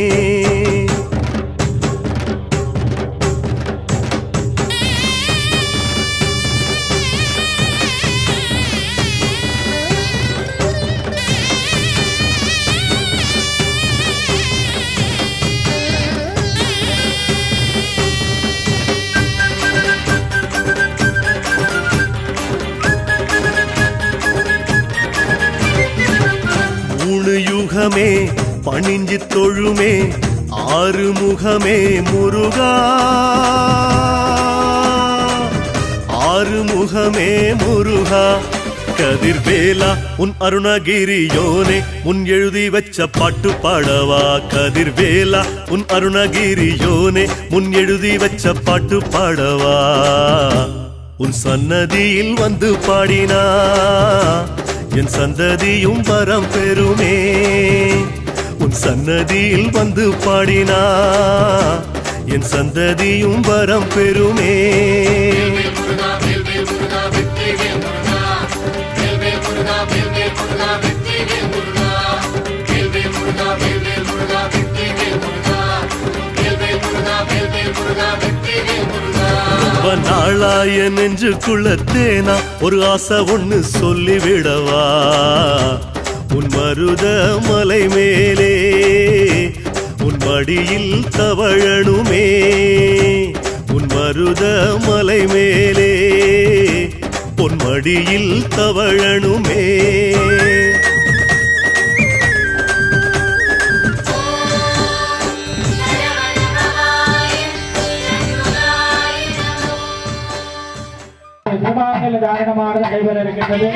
யுகமே பணிஞ்சி தொழுமே ஆறுமுகமே முருகா ஆறுமுகமே முருகா கதிர்வேலா உன் அருணகிரியோனே முன் எழுதி வச்ச பாட்டு பாடவா கதிர்வேலா உன் அருணகிரியோனே முன் எழுதி வச்ச பாட்டு பாடவா உன் சன்னதியில் வந்து பாடினா என் சந்ததியும் வரம் பெறுமே உன் சன்னதியில் வந்து பாடினா என் சந்ததியும் வரம் பெறுமே ரொம்ப நாளா என் நெஞ்சுக்குள்ள தேனா ஒரு ஆசை ஒண்ணு சொல்லி விடவா உன் மருத மலை மேலே உன் மடியில் தவழணுமே உன் மருத மலை மேலே உன் மடியில் தவழணுமே திருமாங்கல்ய தாரணமானது நடைபெற இருக்கின்றது.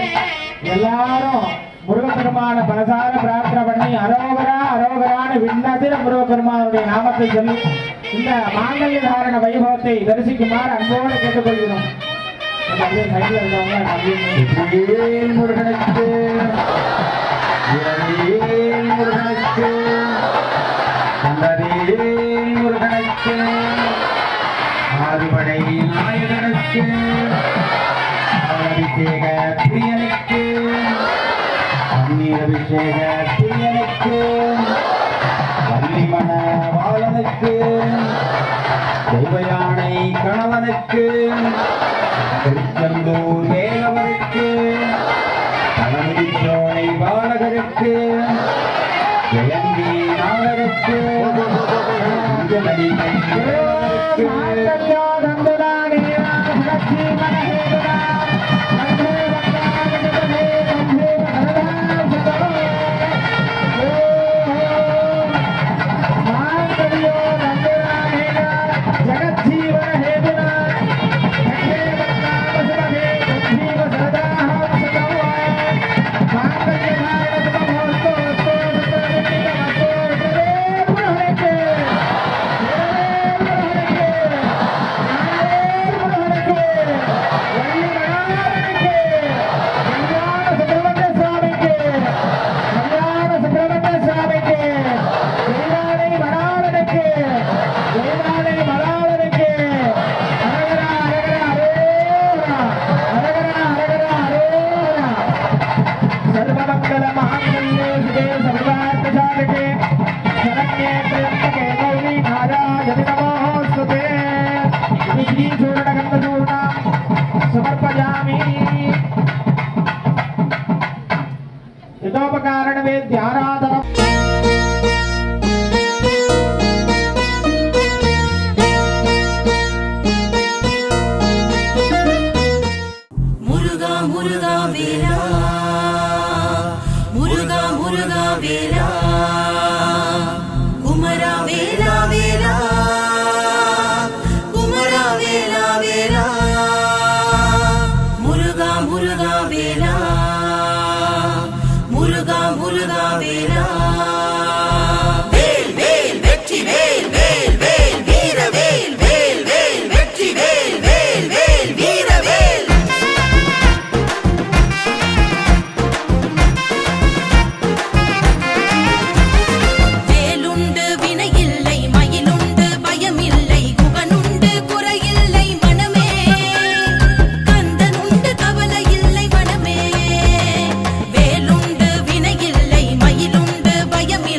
எல்லாரும் முருகப்பெருமான பலசார பிரார்த்தனை பண்ணி அரோகரா அரோகரான விண்ணதிர முருகப்பெருமானுடைய நாமத்தை சொல்லி இந்த மாங்கல்ய தாரண வைபவத்தை தரிசிக்குமாறு அன்போடு கேட்டுக்கொள்கிறோம். முருகனுக்கு முருகனுக்கு முருகனுக்கு ஆதிபடை நாயகனுக்கு அபிஷேக பிரியனுக்கு அந்நீரபிஷேக பிரியனுக்கு வள்ளிமண வாழனுக்கு தெய்வயானை கணவனுக்கு திருச்செந்தூர் வேலவனுக்கு தலமுடிச்சோலை பாலகருக்கு ஜெயந்தி நாகருக்கு समर्पयामि यतोपकारण वेद्याराधनम् முருகா முருகா வேலா முருகா முருகா வேலா குமரா வேலா வேலா குமரா வேலா வேலா முருகா முருகா வேலா முருகா முருகா வேலா வேல் வேல் வெற்றி வேல் வேல் வேல் வீர வேல் வேல் வேல் வெற்றி வேல் வேல் வேல் வீர வேல் வேலுண்டு வினையில்லை மயிலுண்டு பயமில்லை குகனுண்டு குறையில்லை மனமே கந்தனுண்டு கவலை இல்லை மனமே வேலுண்டு வினையில்லை மயிலுண்டு பயமில்லை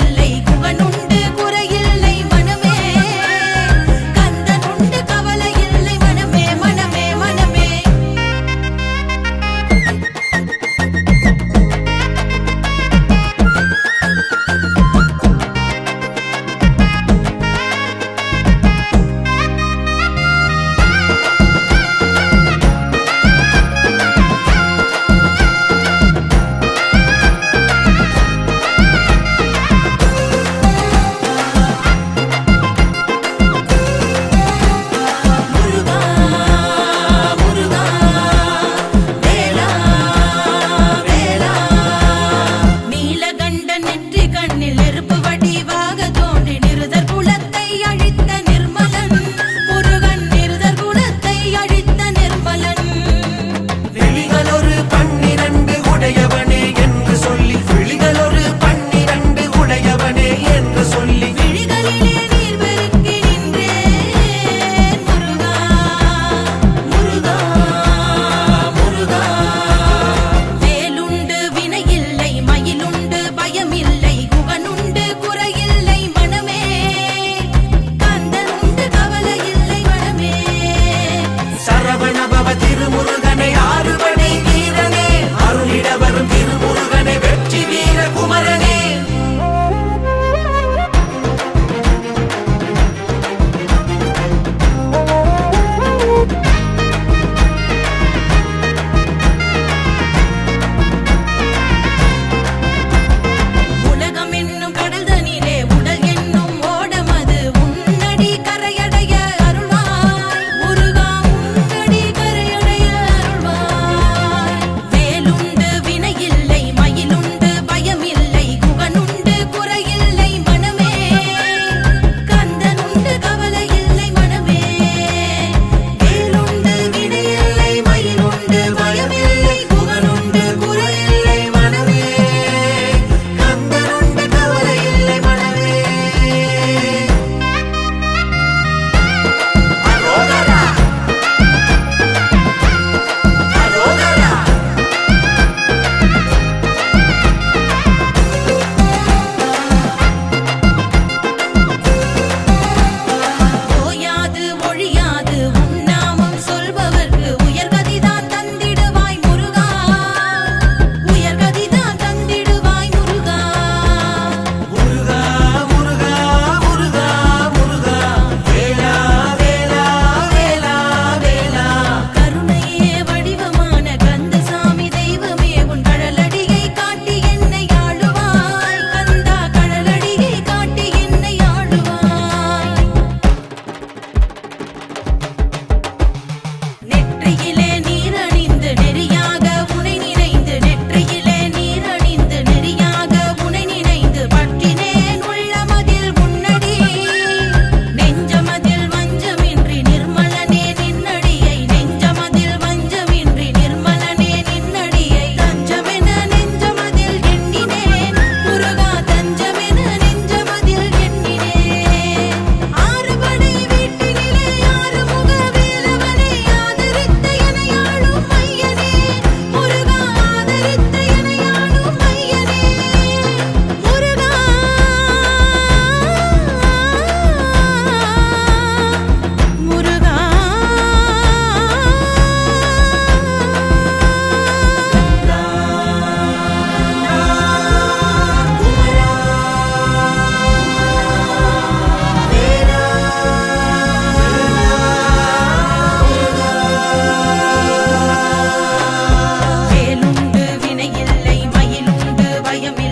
பயமில்லை